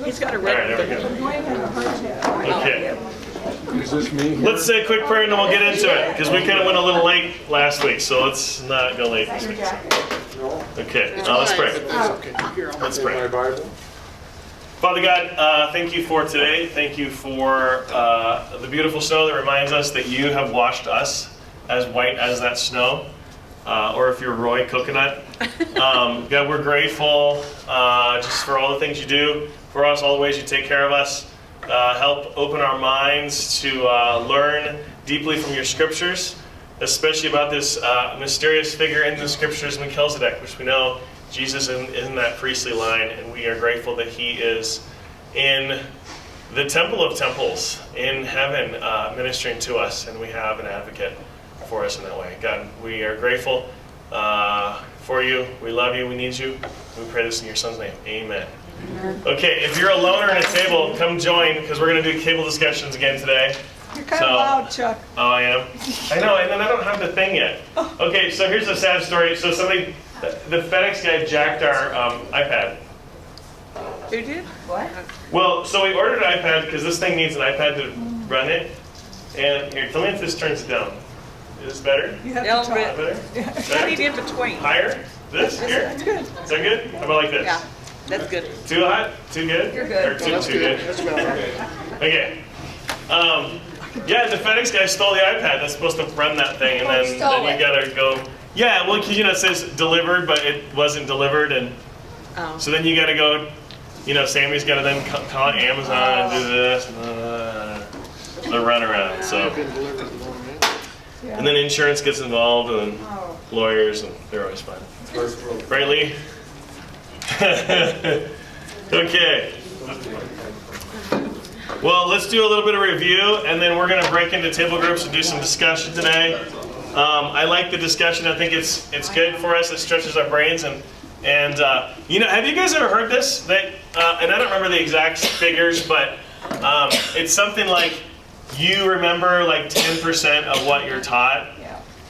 He's got a All right, red. there we go. Dwayne had a heart attack. Okay. Is this me? Let's say a quick prayer and then we'll get into it, because we kind of went a little late last week, so let's not go late this week. Okay, let's pray. Let's In my pray. Bible. Father God, thank you for today. Thank you for the beautiful snow that reminds us that you have washed us as white as that snow. Or if you're Roy Coconut. God, we're grateful just for all the things you do for us, all the ways you take care of us. Help open our minds to learn deeply from your scriptures, especially about this mysterious figure in the scriptures, Melchizedek, which we know Jesus is in that priestly line, and we are grateful that he is in the temple of temples in heaven ministering to us, and we have an advocate for us in that way. God, we are grateful for you. We love you. We need you. We pray this in your son's name. Amen. Okay, if you're a loner at a table, come join, because we're going to do cable discussions again today. You're kind of loud, Chuck. Oh, I am? I know, and then I don't have the thing yet. Okay, so here's a sad story. So somebody, the FedEx guy jacked our iPad. Who did? What? Well, so we ordered an iPad because this thing needs an iPad to run it. And here, tell me if this turns it down. Is this better? You have Yeah, to talk. Better? I need in between. Higher? This? Here? That's good. Is that good? How about like this? Yeah, that's good. Too hot? Too good? You're good. Or too good? Okay. Yeah, the FedEx guy stole the iPad. That's supposed to run that thing, and then you gotta go. Yeah, well, 'cause, it says delivered, but it wasn't delivered, and Oh. so then you gotta go. Sammy's gotta then call Amazon and do this, and the runaround. So, and then insurance gets involved, and then lawyers, and they're always fun. Right, Lee? Okay. Well, let's do a little bit of review, and then we're going to break into table groups and do some discussion today. I like the discussion. I think it's good for us. It stretches our brains, and have you guys ever heard this? That and I don't remember the exact figures, but it's something like you remember like 10% of what you're taught,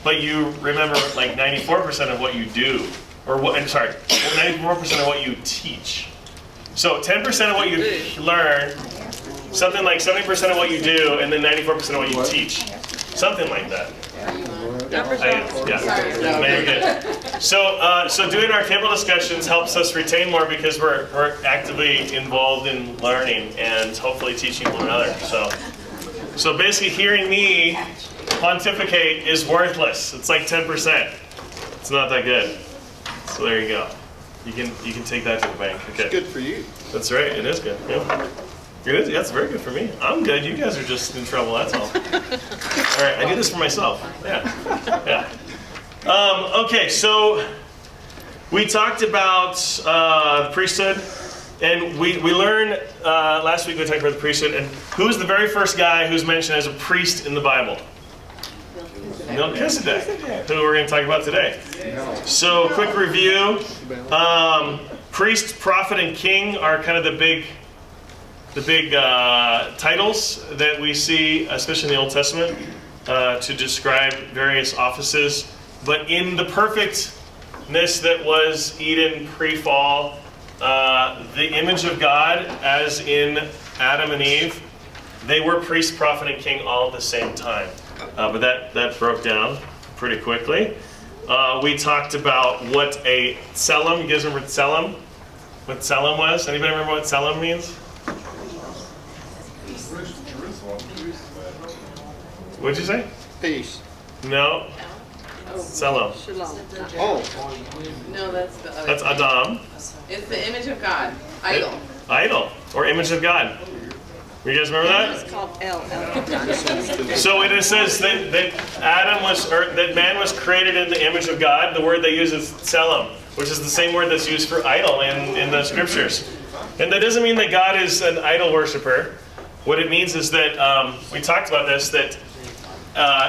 but you remember like 94% of what you do, or 94% of what you teach. So 10% of what you learn. Something like 70% of what you do, and then 94% of what you teach. Something like that. Yeah, very good. So doing our table discussions helps us retain more because we're actively involved in learning and hopefully teaching one another. So basically, hearing me pontificate is worthless. It's like 10%. It's not that good. So there you go. You can take that to the bank. Okay. It's good for you. That's right. It is good. Yeah. It is. That's very good for me. I'm good. You guys are just in trouble. That's all. All right. I do this for myself. Yeah. Okay. So we talked about the priesthood, and we learned last week we talked about the priesthood, and who's the very first guy who's mentioned as a priest in the Bible? Melchizedek, who we're going to talk about today. So, quick review. Priest, prophet, and king are kind of the big titles that we see, especially in the Old Testament, to describe various offices. But in the perfectness that was Eden pre-fall, the image of God, as in Adam and Eve, they were priest, prophet, and king all at the same time. But that broke down pretty quickly. We talked about what a tselem, you guys remember tselem? What tselem was? Anybody remember what tselem means? What'd you say? Peace. No. Tselem. Shalom. Oh, No, that's the other. That's Adam. It's the image of God. Idol. Idol, or image of God. You guys remember that? It's called El. So it says that that man was created in the image of God. The word they use is tselem, which is the same word that's used for idol in the scriptures. And that doesn't mean that God is an idol worshiper. What it means is that, we talked about this, that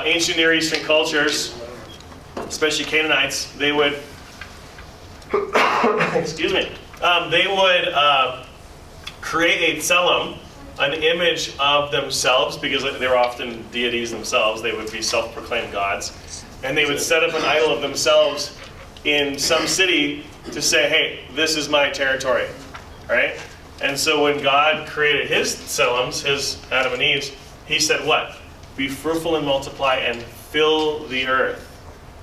ancient Near Eastern cultures, especially Canaanites, they would, excuse me, they would create a tselem, an image of themselves, because they were often deities themselves. They would be self-proclaimed gods. And they would set up an idol of themselves in some city to say, hey, this is my territory, right? And so when God created his Tselums, his Adam and Eve's, he said what? Be fruitful and multiply and fill the earth.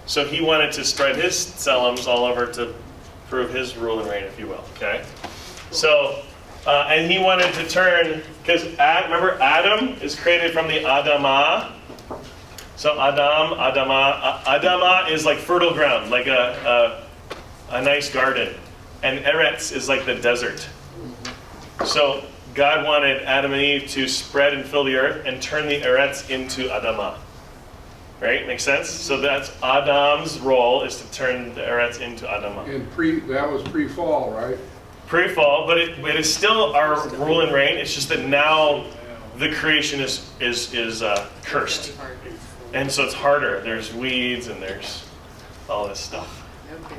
So he wanted to spread his Tselums all over to prove his rule and reign, if you will. Okay? So, and he wanted to turn, because remember Adam is created from the Adamah. So Adamah is like fertile ground, like a nice garden. And Eretz is like the desert. So God wanted Adam and Eve to spread and fill the earth and turn the Eretz into Adamah. Right? Makes sense? So that's Adam's role, is to turn the Eretz into Adamah. And that was pre-fall, right? Pre-fall, but it is still our rule and reign. It's just that now the creation is cursed. And so it's harder. There's weeds and there's all this stuff. Okay.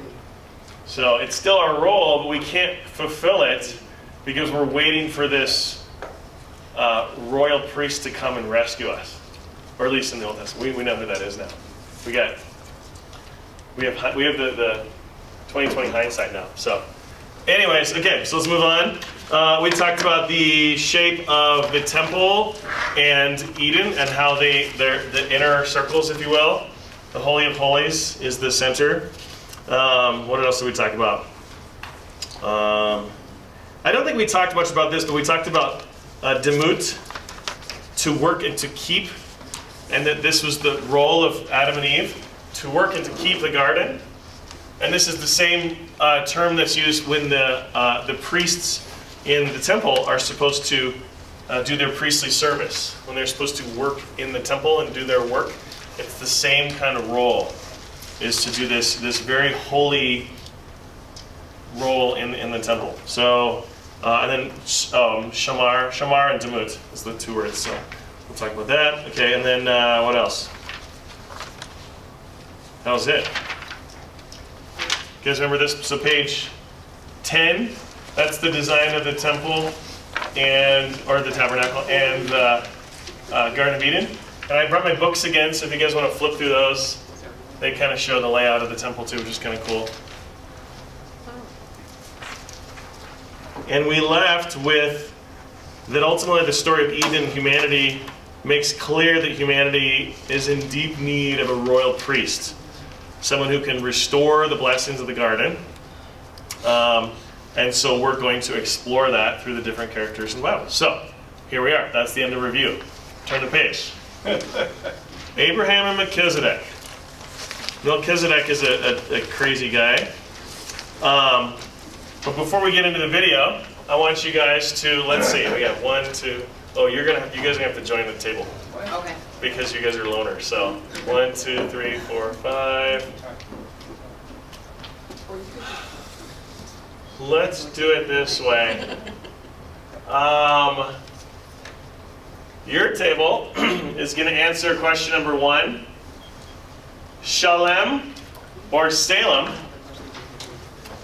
So it's still our role, but we can't fulfill it because we're waiting for this royal priest to come and rescue us. Or at least in the Old Testament. We know who that is now. We have the 2020 hindsight now. So anyways, okay, so let's move on. We talked about the shape of the temple and Eden and how they're the inner circles, if you will. The Holy of Holies is the center. What else did we talk about? I don't think we talked much about this, but we talked about demut, to work and to keep, and that this was the role of Adam and Eve, to work and to keep the garden. And this is the same term that's used when the priests in the temple are supposed to do their priestly service. When they're supposed to work in the temple and do their work, it's the same kind of role, is to do this very holy role in the temple. So, and then shamar and demut is the two words. So we'll talk about that. Okay, and then what else? That was it. You guys remember this? So page 10, that's the design of the temple or the tabernacle and the Garden of Eden. And I brought my books again, so if you guys want to flip through those, they kind of show the layout of the temple too, which is kind of cool. And we left with that ultimately the story of Eden, humanity, makes clear that humanity is in deep need of a royal priest. Someone who can restore the blessings of the garden. And so we're going to explore that through the different characters in the Bible. So, here we are. That's the end of review. Turn the page. Abraham and Melchizedek. Melchizedek is a crazy guy. But before we get into the video, I want you guys to, let's see, we got 1, 2, oh, you guys are going to have to join the table. Okay. Because you guys are loners. So 1, 2, 3, 4, 5. Let's do it this way. Your table is going to answer question number 1. Shalem, or Salem,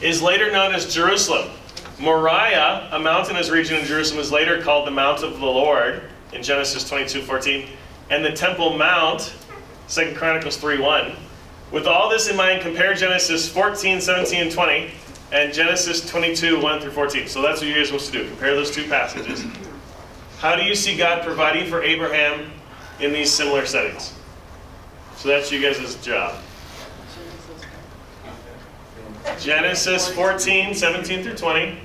is later known as Jerusalem. Moriah, a mountainous region in Jerusalem, is later called the Mount of the Lord in Genesis 22:14. And the Temple Mount, 2 Chronicles 3:1. With all this in mind, compare Genesis 14, 17, and 20, and Genesis 22, 1 through 14. So that's what you guys are supposed to do. Compare those two passages. How do you see God providing for Abraham in these similar settings? So that's you guys' job. Genesis 14, 17 through 20,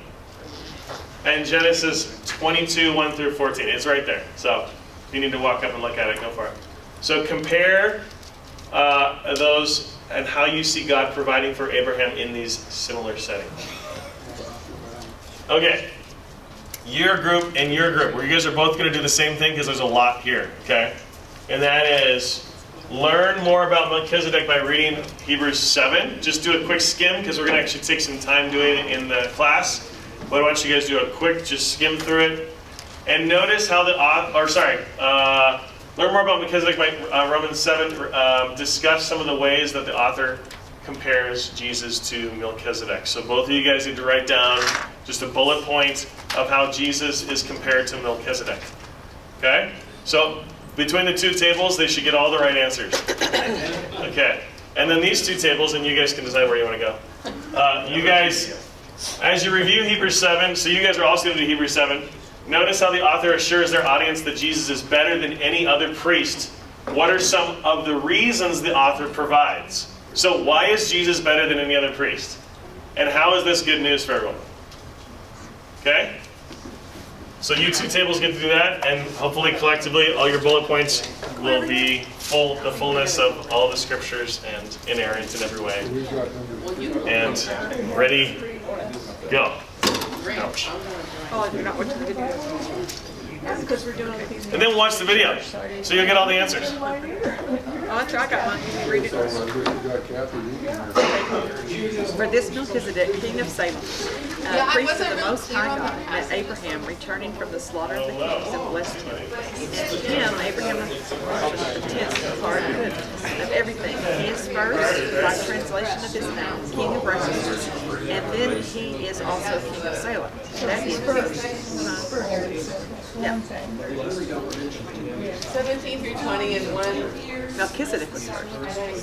and Genesis 22, 1 through 14. It's right there. So if you need to walk up and look at it, go for it. So compare those and how you see God providing for Abraham in these similar settings. Okay. Your group and your group, where you guys are both going to do the same thing because there's a lot here, okay? And that is learn more about Melchizedek by reading Hebrews 7. Just do a quick skim because we're going to actually take some time doing it in the class. But I want you guys to do a quick, just skim through it. And notice how learn more about Melchizedek by Romans 7. Discuss some of the ways that the author compares Jesus to Melchizedek. So both of you guys need to write down just a bullet point of how Jesus is compared to Melchizedek. Okay? So between the two tables, they should get all the right answers. Okay. And then these two tables, and you guys can decide where you want to go. You guys As you review Hebrews 7, so you guys are also going to do Hebrews 7, notice how the author assures their audience that Jesus is better than any other priest. What are some of the reasons the author provides? So why is Jesus better than any other priest? And how is this good news for everyone? Okay? So you two tables get to do that, and hopefully collectively all your bullet points will be the fullness of all the scriptures and inerrant in every way. We've got number And ready, go. Ouch. Oh, you're not watching the video. That's because we're doing these. And then watch the video, so you'll get all the answers. Oh, that's right, I got mine. You can read it. we got Kathy reading here. For this Melchizedek, king of Salem, Yeah, I priest of wasn't the real Most clear High on God, that. met Abraham returning from the slaughter of the kings and blessed him. And to him, Abraham apportioned the tenth part of everything. He is first, by translation of his name, king of righteousness, and then he is also king of Salem. That is yeah. 17 through 20 and 1. Melchizedek was first. Okay.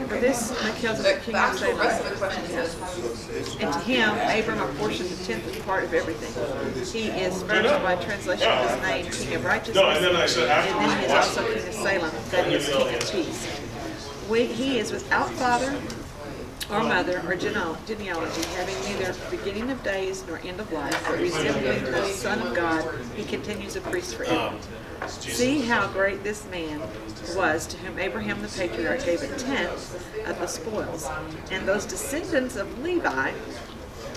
For this Melchizedek, king The of actual rest of Salem, the question says, and to him, Abram apportioned the tenth part of everything. He is first, by translation of his name, king of righteousness, No, and then I said and then he is afterwards, also king of Salem, that is king of peace. He is without father or mother or genealogy, having neither beginning of days nor end of life, but resembling the Son of God, he continues a priest forever. See how great this man was, to whom Abraham the patriarch gave a tenth of the spoils. And those descendants of Levi,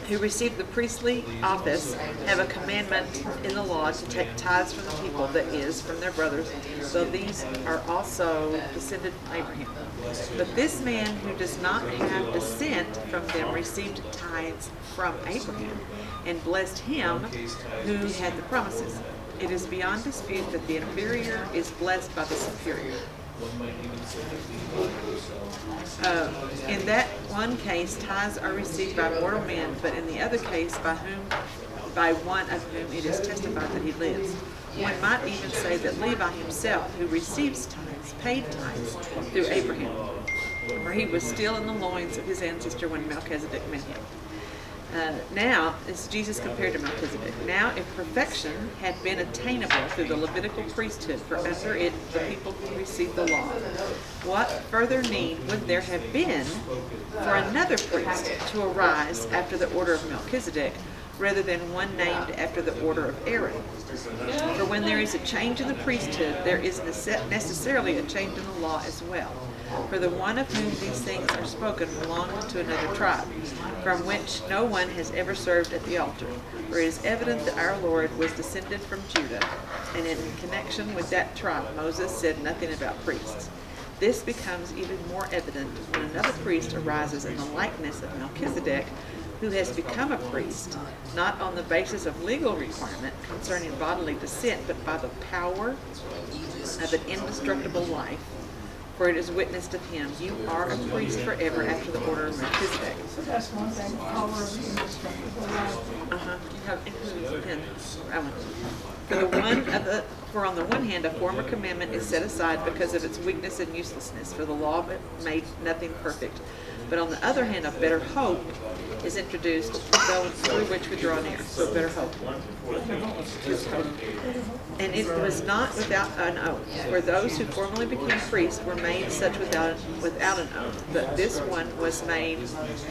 who received the priestly office, have a commandment in the law to take tithes from the people, that is, from their brothers, though these are also descended from Abraham. But this man who does not have descent from them received tithes from Abraham, and blessed him who had the promises. It is beyond dispute that the inferior is blessed by the superior. In that one case, tithes are received by mortal men, but in the other case, by one of whom it is testified that he lives. One might even say that Levi himself, who receives tithes, paid tithes through Abraham, for he was still in the loins of his ancestor when Melchizedek met him. Now, is Jesus compared to Melchizedek. Now, if perfection had been attainable through the Levitical priesthood, for under it the people received the law, what further need would there have been for another priest to arise after the order of Melchizedek, rather than one named after the order of Aaron? For when there is a change in the priesthood, there is necessarily a change in the law as well. For the one of whom these things are spoken belonged to another tribe, from which no one has ever served at the altar. For it is evident that our Lord was descended from Judah, and in connection with that tribe Moses said nothing about priests. This becomes even more evident when another priest arises in the likeness of Melchizedek, who has become a priest, not on the basis of legal requirement concerning bodily descent, but by the power of an indestructible life. For it is witnessed of him, you are a priest forever after the order of Melchizedek. So that's one thing, power of indestructible life. You have included in For on the one hand, a former commandment is set aside because of its weakness and uselessness, for the law made nothing perfect. But on the other hand, a better hope is introduced, through which we draw near. So better hope. And it was not without an oath, for those who formerly became priests were made such without an oath. But this one was made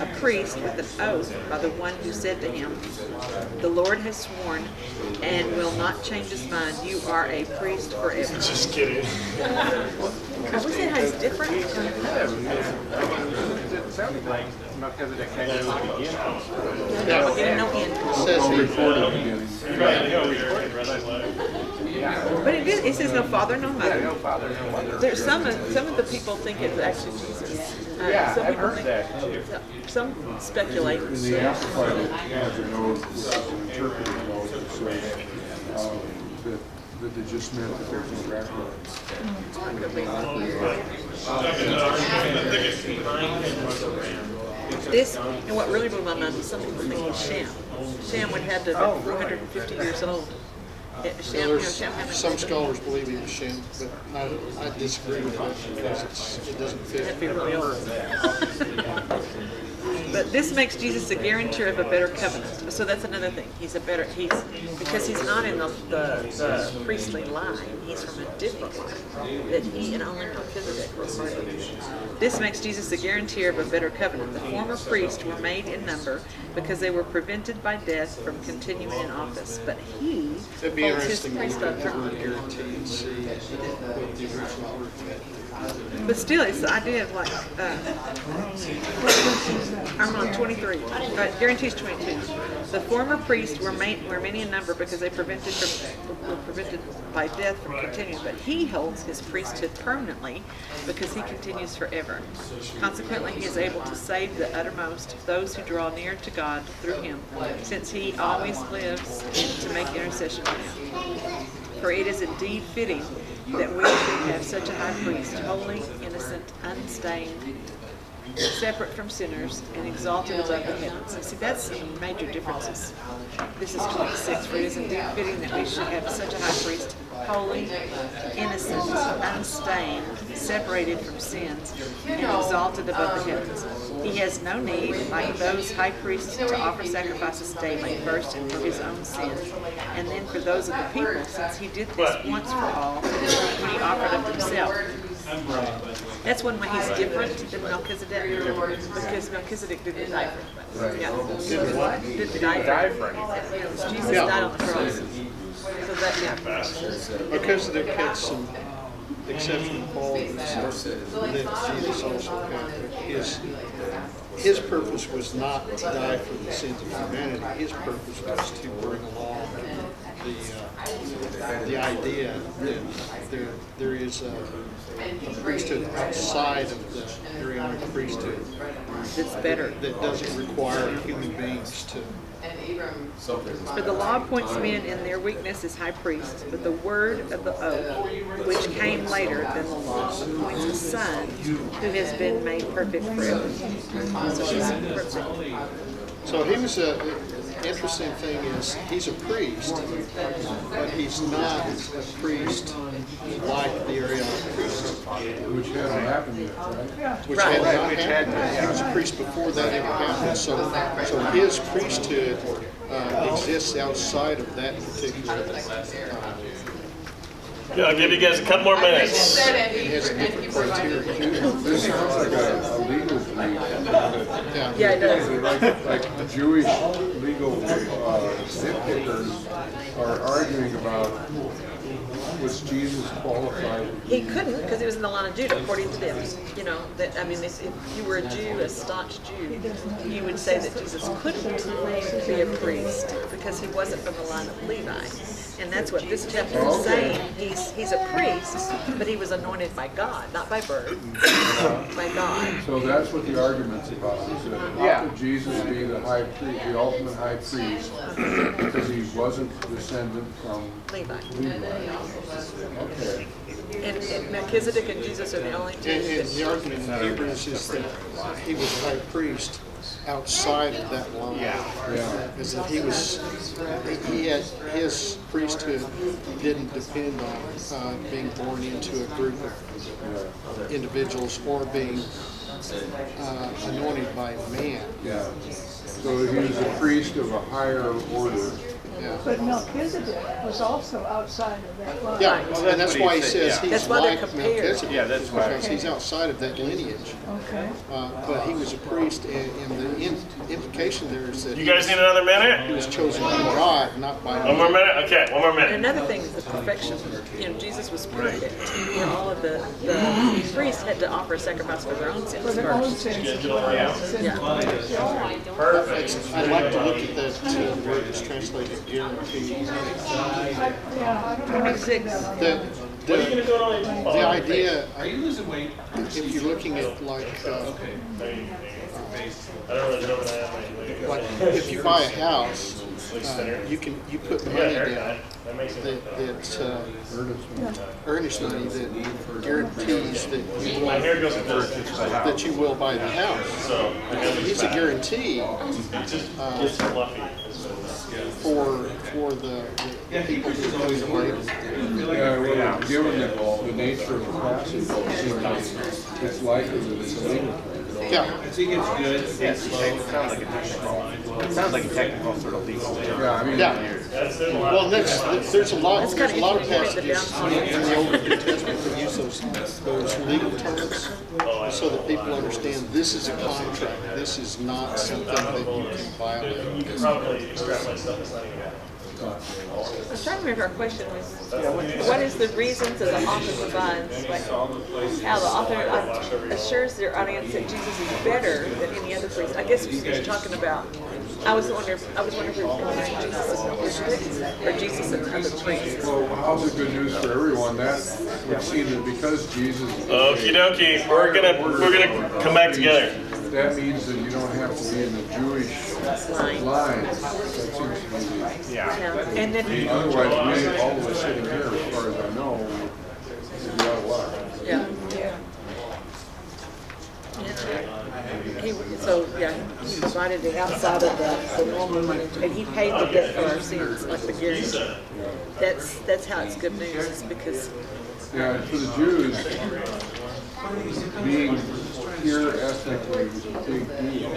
a priest with an oath by the one who said to him, the Lord has sworn and will not change his mind. You are a priest forever. Just kidding. Are we saying how it's different? It sounded like Melchizedek had it in the beginning. No end. Says recorded beginning. But it says no father, no Yeah, mother. no father, no mother. There's some of the people think it's actually Jesus. Yeah, some I've people heard think- that too. Some speculate. In the Amplified has an oath, which is an interpreted oath that says that they just meant that there's no background. This, and what really blew my mind was some people think he's Shem. Shem would have to have been 450 years old. Shem had Some scholars believe he was Shem, but I disagree with that because it doesn't fit. That'd be really old. But this makes Jesus a guarantor of a better covenant. So that's another thing. Because he's not in the priestly line. He's from a different line that he and only Melchizedek were part of. This makes Jesus a guarantor of a better covenant. The former priests were made in number because they were prevented by death from continuing in office. But he It'd be holds his interesting to look priesthood at the firm. word guarantee and see what the original word meant. But still, it's the idea of like, I'm on 23. Guarantees 22. The former priests were many in number because they were prevented by death from continuing. But he holds his priesthood permanently because he continues forever. Consequently, he is able to save the uttermost those who draw near to God through him, since he always lives to make intercession for them. For it is indeed fitting that we should have such a high priest, holy, innocent, unstained, separate from sinners, and exalted above the heavens. See, that's some major differences. This is 26. For it is indeed fitting that we should have such a high priest, holy, innocent, unstained, separated from sins, and exalted above the heavens. He has no need, like those high priests, to offer sacrifices daily, first for his own sins, and then for those of the people, since he did this once for all when he offered up himself. That's one way he's different than Melchizedek, because Melchizedek didn't die for him. Yeah. Didn't die for him. Jesus died on the cross. So that, yeah. Melchizedek had some exceptional qualities that Jesus also had. His purpose was not to die for the sins of humanity. His purpose was to bring along the idea that there is a priesthood outside of the Aaronic priesthood It's better. that doesn't require human beings to. For the law appoints men in their weakness as high priests, but the word of the oath, which came later than the law, appoints a son who has been made perfect forever. So he's perfect. So he was interesting thing is he's a priest, but he's not a priest like the Aaronic priest. Which hasn't happened yet, right? Which Right. had not happened. He was a priest before that ever happened. So his priesthood exists outside of that particular. Yeah, I'll give you guys a couple more minutes. It has a different criteria. This sounds like a legal thing. Yeah, it does. Like Jewish legal nitpickers are arguing about was Jesus qualified? He couldn't because he was in the line of Judah, according to them. You know, that I mean, if you were a Jew, a staunch Jew, you would say that Jesus couldn't be a priest because he wasn't from the line of Levi. And that's what this chapter is saying. He's a priest, but he was anointed by God, not by birth, by God. So that's what the argument's about. Is that how could Jesus be the high priest, the ultimate high priest, because he wasn't descendant from Levi. Levi? Okay. And Melchizedek and Jesus are the only two. And the argument in Hebrews is that he was high priest outside of that line. Yeah. Is that he had his priesthood didn't depend on being born into a group of individuals or being anointed by man. Yeah. So he was a priest of a higher order. Yeah. But Melchizedek was also outside of that line. Yeah, and that's why he says he's That's why they're like compared. Melchizedek. Yeah, that's why. Because he's outside of that lineage. Okay. But he was a priest, and the implication there is that You guys need another he minute? was chosen by God, not by One more man. minute? Okay, one more And minute. another thing is the perfection. You know, Jesus was perfect. You know, all of the priests had to offer a sacrifice for their own sins For their own first. sins as well. Yeah. Perfect. I'd like to look at that word that's translated guarantee. Yeah, I don't know. 26. What are you gonna do on The idea, if you're looking at like I don't really know what I have. like if you buy a house, you put money down That makes it. that earnest money that guarantees that you My will, hair goes first. that you will buy the house. So I gotta He's a guarantee It just gets fluffy. for the people who are going to Yeah, well, given the nature of the passage, it seems like it's likely that it's a legal thing. Yeah. Sounds like a technical sort of legal term. Yeah, I mean, Yeah. Well, there's a lot of kinda passages interesting in the Old and New Testament that use those legal terms so that people understand this is a contract. This is not something that you can violate. You can probably extrapolate stuff that's not even bad. I was trying to remember our question was, what is the reasons that the author provides, like how the author assures their audience that Jesus is better than any other priest? I guess he was talking about. I was wondering if it was comparing Jesus and Melchizedek or Jesus and other priests. well, how's the good news for everyone? That would seem that because Jesus. Okie dokie, we're gonna come back together. That means that you don't have to be in the Jewish line. That seems to be the. Yeah. And then Otherwise, we, all of us sitting here, as far as I know, would be out of luck. yeah. He provided the outside of the normal money, and he paid the debt for our sins, like the guarantee. That's how it's good news, is because Yeah, and for the Jews, being here ethnically was a big deal.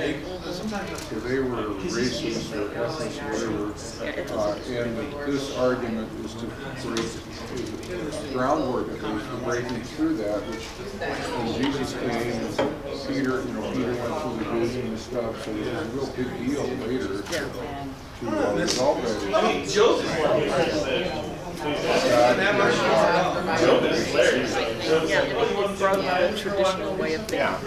So they were racist or ethnic or whatever. And this argument is to break the groundwork of for breaking through that, which when Jesus came, Peter went through the vision and stuff, so it was a real big deal later to resolve that. I mean, Joseph broke the traditional way of thinking. Yeah,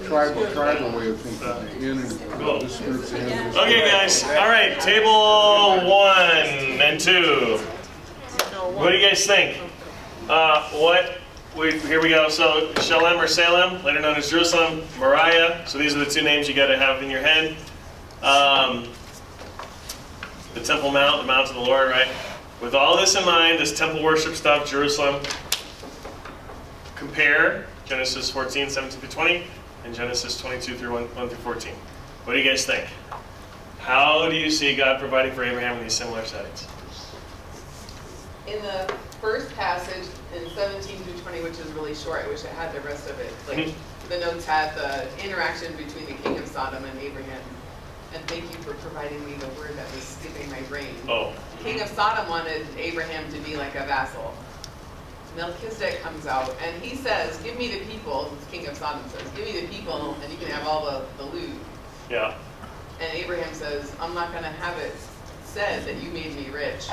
tribal way of thinking. In and this group's in. This Okay, guys. All right, table 1 and 2. What do you guys think? Here we go. So Shalem or Salem, later known as Jerusalem, Moriah. So these are the two names you got to have in your head. The Temple Mount, the Mount of the Lord, right? With all this in mind, this temple worship stuff, Jerusalem, compare Genesis 14, 17 through 20, and Genesis 22 through 1 through 14. What do you guys think? How do you see God providing for Abraham in these similar settings? In the first passage, in 17 through 20, which is really short, I wish I had the rest of it. Like, the notes had the interaction between the king of Sodom and Abraham. And thank you for providing me the word that was skipping my brain. Oh. King of Sodom wanted Abraham to be like a vassal. Melchizedek comes out and he says, give me the people, King of Sodom says, give me the people and you can have all the loot. Yeah. And Abraham says, I'm not going to have it said that you made me rich.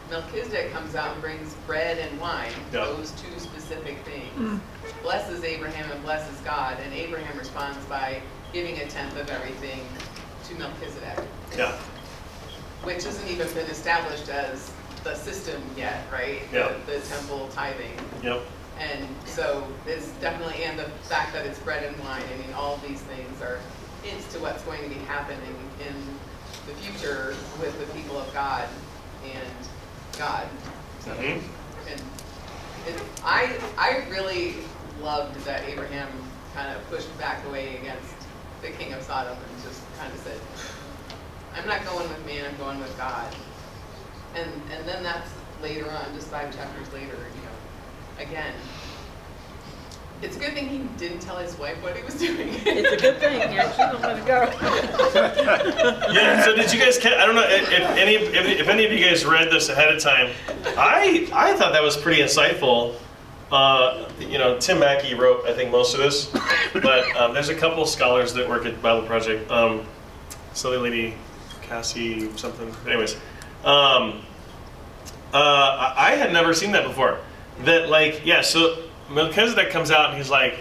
Melchizedek comes out and brings bread and wine, those two specific things. Blesses Abraham and blesses God, and Abraham responds by giving a tenth of everything to Melchizedek. Yeah. Which hasn't even been established as the system yet, right? Yeah. The temple tithing. Yep. And so it's definitely, and the fact that it's bread and wine, I mean, all of these things are hints to what's going to be happening in the future with the people of God and God. So, and I really loved that Abraham kind of pushed back away against the king of Sodom and just kind of said, I'm not going with man, I'm going with God. And then that's later on, just 5 chapters later, again, it's a good thing he didn't tell his wife what he was doing. It's a good thing. Yeah, she don't let it go. Yeah. So did you guys? I don't know if any of you guys read this ahead of time. I thought that was pretty insightful. Tim Mackey wrote, I think, most of this, but there's a couple scholars that work at Bible Project. Silly Lady Cassie something. Anyways, I had never seen that before. That so Melchizedek comes out and he's like,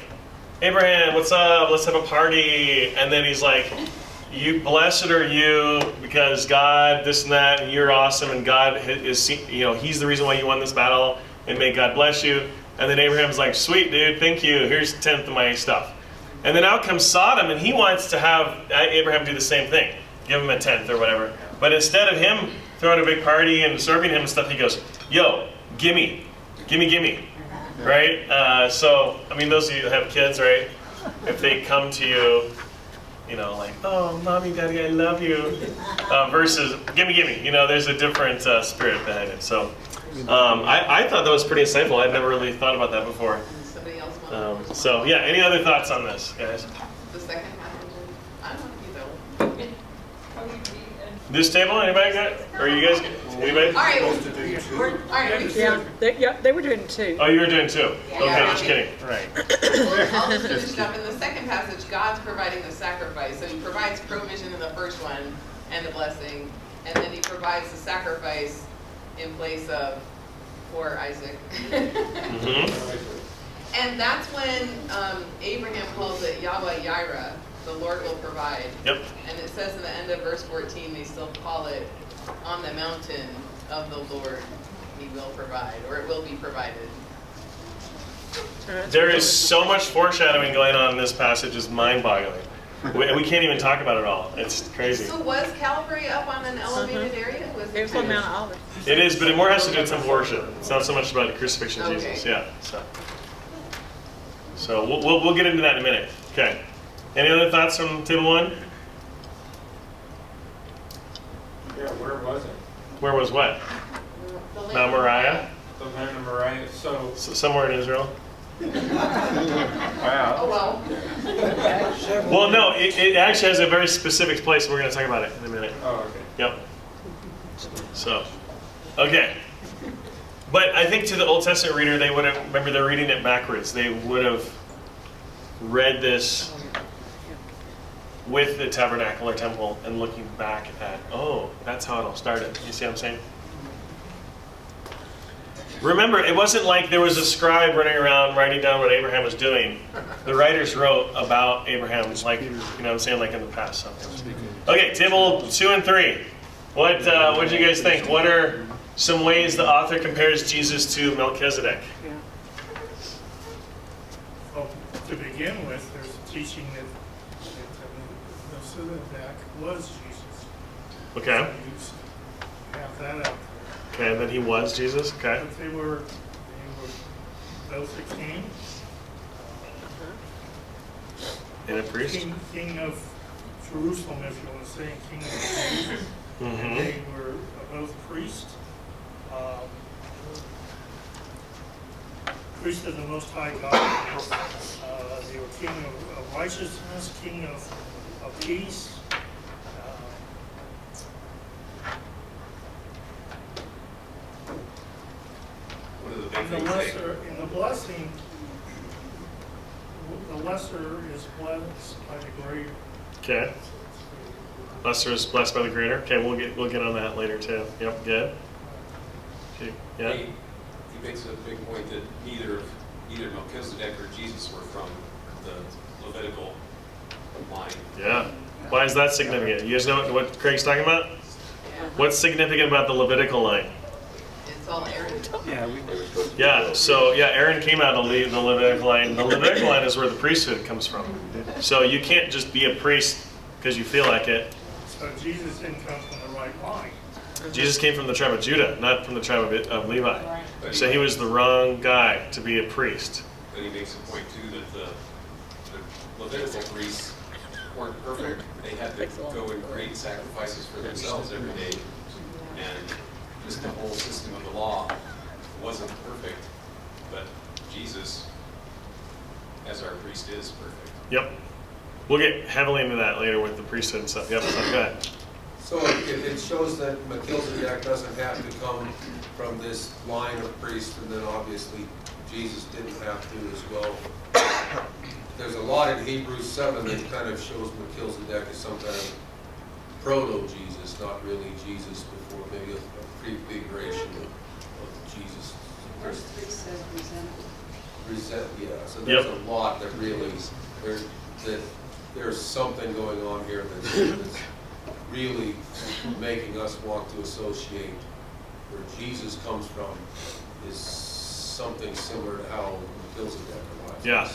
Abraham, what's up? Let's have a party. And then he's like, you blessed are you because God this and that, and you're awesome, and God is, he's the reason why you won this battle, and may God bless you. And then Abraham's like, sweet dude, thank you. Here's a tenth of my stuff. And then out comes Sodom, and he wants to have Abraham do the same thing, give him a tenth or whatever. But instead of him throwing a big party and serving him and stuff, he goes, yo, gimme. Right? So, I mean, those of you that have kids, right? If they come to you, like, oh, mommy, daddy, I love you, versus gimme, there's a different spirit behind it. So, I thought that was pretty insightful. I'd never really thought about that before. Somebody else So yeah, any other thoughts on this, guys? The second passage, I don't know, you know. This table, anybody got? Or you guys? Anybody? All right, They were doing it too. Oh, you were doing two. Okay, Yeah. just kidding. Right. I'll just finish up. In the second passage, God's providing the sacrifice. So he provides provision in the first one and the blessing, and then he provides the sacrifice in place of poor Isaac. And that's when Abraham calls it Yahweh Yireh, the Lord will provide. Yep. And it says in the end of verse 14, they still call it on the mountain of the Lord he will provide, or it will be provided. There is so much foreshadowing going on in this passage, it's mind-boggling. We can't even talk about it all. It's crazy. So was Calvary up on an elevated area? Was It was on Mount Olive. It is, but it more has to do with temple worship. It's not so much about the crucifixion of Okay. Jesus. Yeah. So we'll get into that in a minute. Okay. Any other thoughts from table one? Yeah, where was it? Where was what? The land Mount of Moriah? The land of Moriah. So, Somewhere in Israel. Wow. Oh, well. Well, no, it actually has a very specific place. We're going to talk about it in a minute. oh, okay. Yep. So, okay. But I think to the Old Testament reader, they would have, remember they're reading it backwards. They would have read this with the tabernacle or temple and looking back at, oh, that's how it all started. You see what I'm saying? Remember, it wasn't like there was a scribe running around writing down what Abraham was doing. The writers wrote about Abraham, like, you know what I'm saying, like in the past. Okay, table 2 and 3. What did you guys think? What are some ways the author compares Jesus to Melchizedek? Well, to begin with, there's a teaching that Melchizedek was Jesus. Okay. So you have that out there. Okay, and then he was Jesus. Okay. But they were both a king, And a priest. king of Jerusalem, if you want to say, king of the Jews. Mm-hmm. They were both priests. Priest of the Most High God. They were king of righteousness, king of peace. One of the big In the things lesser, in the blessing, the lesser is blessed by the greater. Okay. Lesser is blessed by the greater. Okay, we'll get on that later too. Yep, good. Okay, yeah. He makes a big point that either Melchizedek or Jesus were from the Levitical line. Yeah. Why is that significant? You guys know what Craig's talking about? Yeah. What's significant about the Levitical line? It's all Aaron. Yeah, Yeah, so yeah, Aaron came out of the Levitical line. The Levitical line is where the priesthood comes from. So you can't just be a priest because you feel like it. So Jesus didn't come from the right line. Jesus came from the tribe of Judah, not from the tribe of Levi. So he was the wrong guy to be a priest. But he makes a point too that the Levitical priests weren't perfect. They had to go and create sacrifices for themselves every day. And just the whole system of the law wasn't perfect. But Jesus, as our priest, is perfect. Yep. We'll get heavily into that later with the priesthood and stuff. Yep, so go ahead. So it shows that Melchizedek doesn't have to come from this line of priests, and then obviously Jesus didn't have to as well. There's a lot in Hebrews 7 that kind of shows Melchizedek as some kind of proto-Jesus, not really Jesus before, maybe a prefiguration of Jesus. Verse 3 says resemble. Yeah, so there's Yep. a lot that really, there's something going on here that's really making us want to associate where Jesus comes from is something similar to how Melchizedek arrives. Yeah.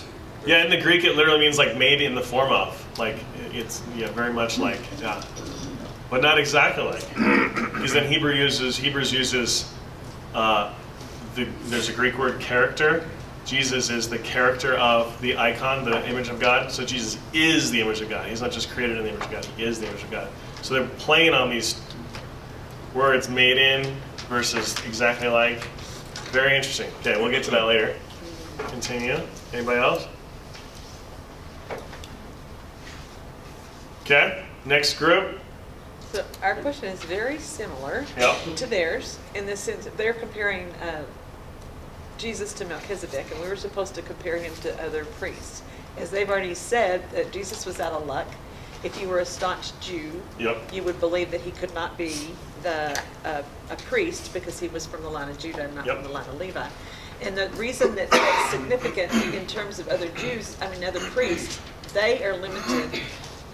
Yeah, in the Greek it literally means like made in the form of. Like it's very much like, yeah. But not exactly like. Because then Hebrews uses there's a Greek word character. Jesus is the character of the icon, the image of God. So Jesus is the image of God. He's not just created in the image of God, he is the image of God. So they're playing on these words, made in versus exactly like. Very interesting. Okay, we'll get to that later. continue. Anybody else? Okay, next group. So our question is very similar Yep. to theirs in the sense that they're comparing Jesus to Melchizedek, and we were supposed to compare him to other priests. As they've already said, that Jesus was out of luck. If you were a staunch Jew, Yep. you would believe that he could not be a priest because he was from the line of Judah and not Yep. from the line of Levi. And the reason that that's significant in terms of other Jews, other priests, they are limited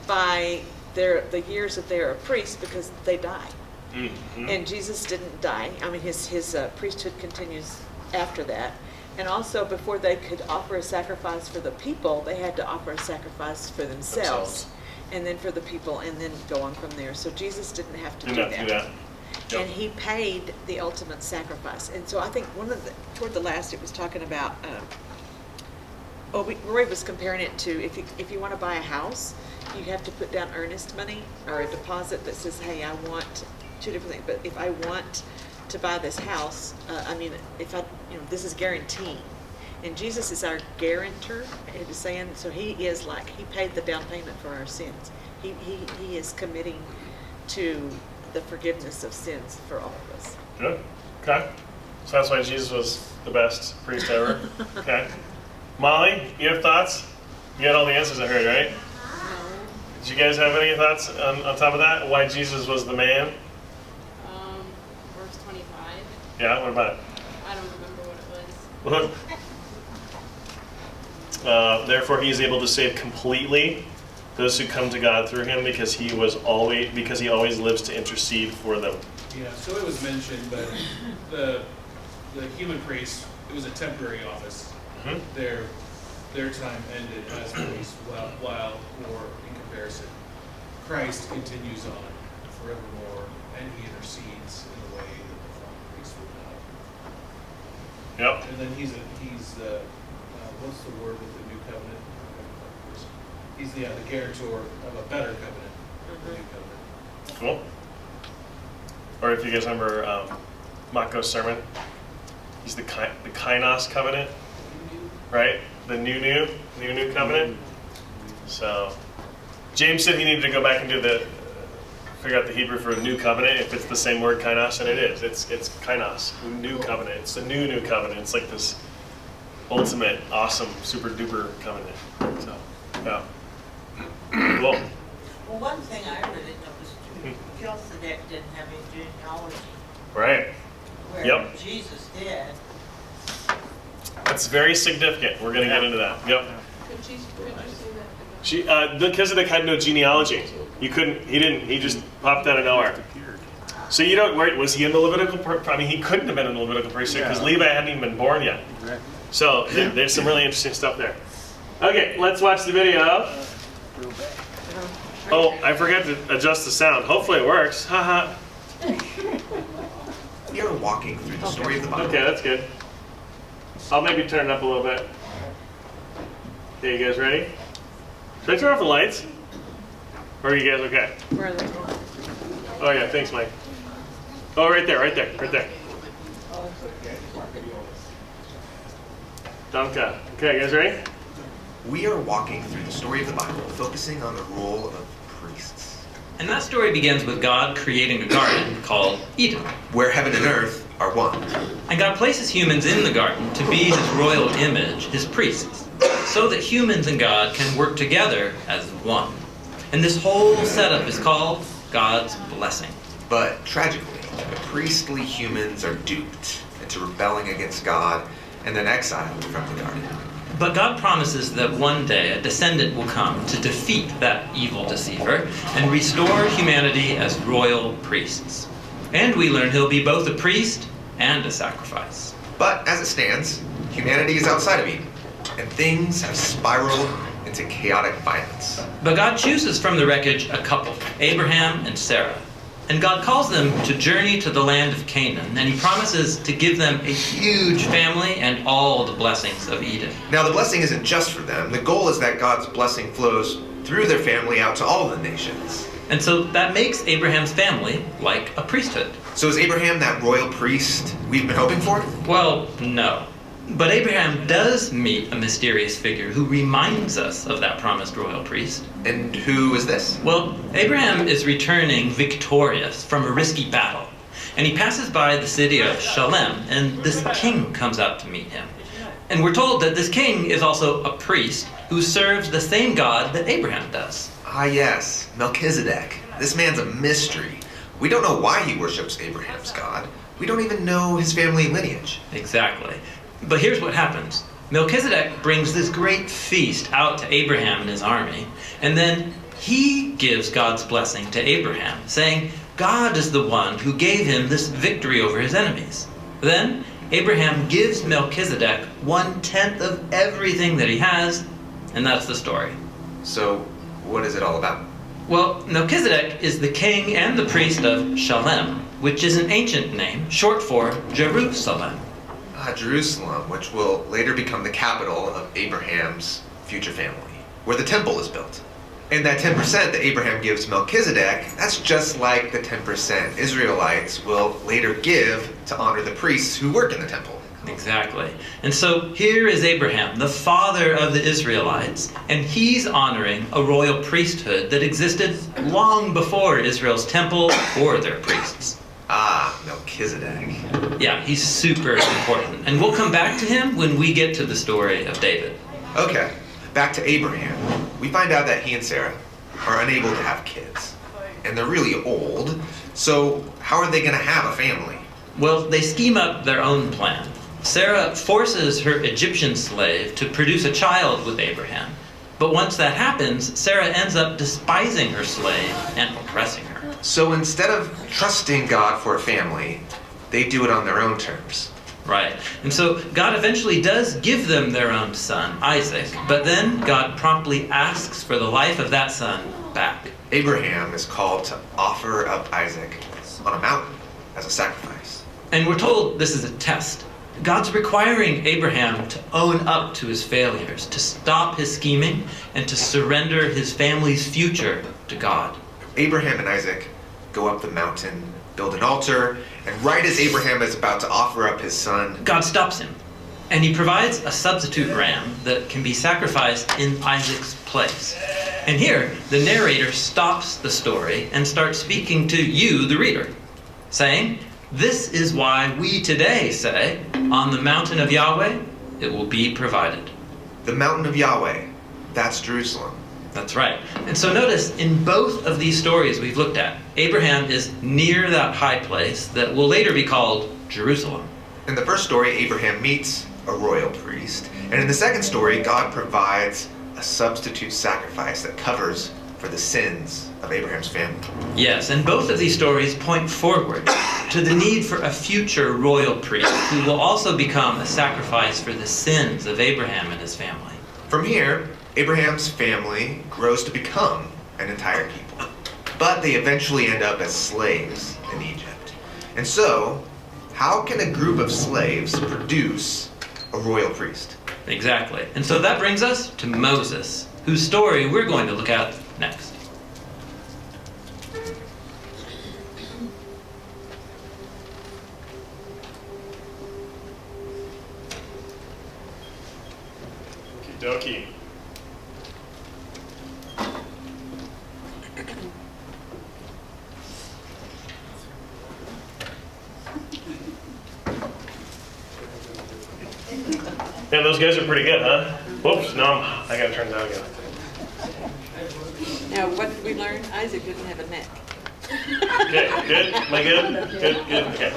by the years that they're a priest because they die. Mm-hmm. And Jesus didn't die. His priesthood continues after that. And also, before they could offer a sacrifice for the people, they had to offer a sacrifice for themselves. And then for the people, and then go on from there. So Jesus didn't have to do Didn't have to do that. Yep. And he paid the ultimate sacrifice. And so I think toward the last, it was talking about, Roy was comparing it to if you want to buy a house, you have to put down earnest money or a deposit that says, hey, I want two different things. But if I want to buy this house, this is guaranteeing. And Jesus is our guarantor. It is saying, so he paid the down payment for our sins. He is committing to the forgiveness of sins for all of us. Good. Okay. So that's why Jesus was the best priest ever. Okay. Molly, you have thoughts? You had all the answers I heard, right? Did you guys have any thoughts on top of that? Why Jesus was the man? Verse 25. Yeah, what about it? I don't remember what it was. Therefore, he is able to save completely those who come to God through him, because he always lives to intercede for them. Yeah, so it was mentioned, but the human priest, it was a temporary office. Mm-hmm. Their time ended as priests, while in comparison, Christ continues on forevermore, and he intercedes in the way that the former priest would not. Yep. And then he's what's the word with the new covenant? He's the guarantor of a better covenant, the new covenant. Cool. Or if you guys remember Mako's sermon, he's the Kainos covenant, right? The new covenant. So James said he needed to go back and figure out the Hebrew for new covenant, if it's the same word Kainos, and it is. It's Kainos, new covenant. It's the new covenant. It's like this ultimate, awesome, super duper covenant. So, yeah. Cool. Well, one thing I really noticed too, Melchizedek didn't have a genealogy. Right. Where Yep. Jesus did. That's very significant. We're going to get into that. Yep. Could you say that again? Melchizedek had no genealogy. He didn't. He just popped out of nowhere. So you don't. Was he in the Levitical? He couldn't have been in the Levitical priesthood because Levi hadn't even been born yet. So there's some really interesting stuff there. Okay, let's watch the video. Oh, I forgot to adjust the sound. Hopefully it works. Haha. We are walking through the story of the Bible. Okay, that's good. I'll maybe turn it up a little bit. Okay, you guys ready? Should I turn off the lights? Or are you guys okay? Where are they? Oh yeah, thanks, Mike. Oh, right there. Danke. Okay, you guys ready? We are walking through the story of the Bible, focusing on the role of priests. And that story begins with God creating a garden called Eden, where heaven and earth are one. And God places humans in the garden to be his royal image, his priests, so that humans and God can work together as one. And this whole setup is called God's blessing. But tragically, the priestly humans are duped into rebelling against God and then exiled from the garden. But God promises that one day a descendant will come to defeat that evil deceiver and restore humanity as royal priests. And we learn he'll be both a priest and a sacrifice. But as it stands, humanity is outside of Eden, and things have spiraled into chaotic violence. But God chooses from the wreckage a couple, Abraham and Sarah. And God calls them to journey to the land of Canaan, and he promises to give them a huge family and all the blessings of Eden. Now, the blessing isn't just for them. The goal is that God's blessing flows through their family out to all the nations. And so that makes Abraham's family like a priesthood. So is Abraham that royal priest we've been hoping for? Well, no. But Abraham does meet a mysterious figure who reminds us of that promised royal priest. And who is this? Well, Abraham is returning victorious from a risky battle, and he passes by the city of Shalem, and this king comes out to meet him. And we're told that this king is also a priest who serves the same God that Abraham does. Ah, yes, Melchizedek. This man's a mystery. We don't know why he worships Abraham's God. We don't even know his family lineage. Exactly. But here's what happens. Melchizedek brings this great feast out to Abraham and his army, and then he gives God's blessing to Abraham, saying God is the one who gave him this victory over his enemies. Then Abraham gives Melchizedek 1/10 of everything that he has, and that's the story. So, what is it all about? Well, Melchizedek is the king and the priest of Shalem, which is an ancient name short for Jerusalem. Jerusalem, which will later become the capital of Abraham's future family, where the temple is built. And that 10% that Abraham gives Melchizedek, that's just like the 10% Israelites will later give to honor the priests who work in the temple. Exactly. And so here is Abraham, the father of the Israelites, and he's honoring a royal priesthood that existed long before Israel's temple or their priests. Ah, Melchizedek. Yeah, he's super important. And we'll come back to him when we get to the story of David. Okay, back to Abraham. We find out that he and Sarah are unable to have kids. And they're really old, so how are they going to have a family? Well, they scheme up their own plan. Sarah forces her Egyptian slave to produce a child with Abraham. But once that happens, Sarah ends up despising her slave and oppressing her. So instead of trusting God for a family, they do it on their own terms. Right. And so God eventually does give them their own son, Isaac, but then God promptly asks for the life of that son back. Abraham is called to offer up Isaac on a mountain as a sacrifice. And we're told this is a test. God's requiring Abraham to own up to his failures, to stop his scheming, and to surrender his family's future to God. Abraham and Isaac go up the mountain, build an altar, and right as Abraham is about to offer up his son, God stops him, and he provides a substitute ram that can be sacrificed in Isaac's place. And here, the narrator stops the story and starts speaking to you, the reader, saying, "This is why we today say, on the mountain of Yahweh, it will be provided." The mountain of Yahweh, that's Jerusalem. That's right. And so notice, in both of these stories we've looked at, Abraham is near that high place that will later be called Jerusalem. In the first story, Abraham meets a royal priest. And in the second story, God provides a substitute sacrifice that covers for the sins of Abraham's family. Yes, and both of these stories point forward to the need for a future royal priest who will also become a sacrifice for the sins of Abraham and his family. From here, Abraham's family grows to become an entire people. But they eventually end up as slaves in Egypt. And so, how can a group of slaves produce a royal priest? Exactly. And so that brings us to Moses, whose story we're going to look at next. Okie dokie. Man, those guys are pretty good, huh? Whoops, no, I gotta turn that again. Now, what did we learn? Isaac didn't have a neck. Okay, good? Am I good? Good, good, okay.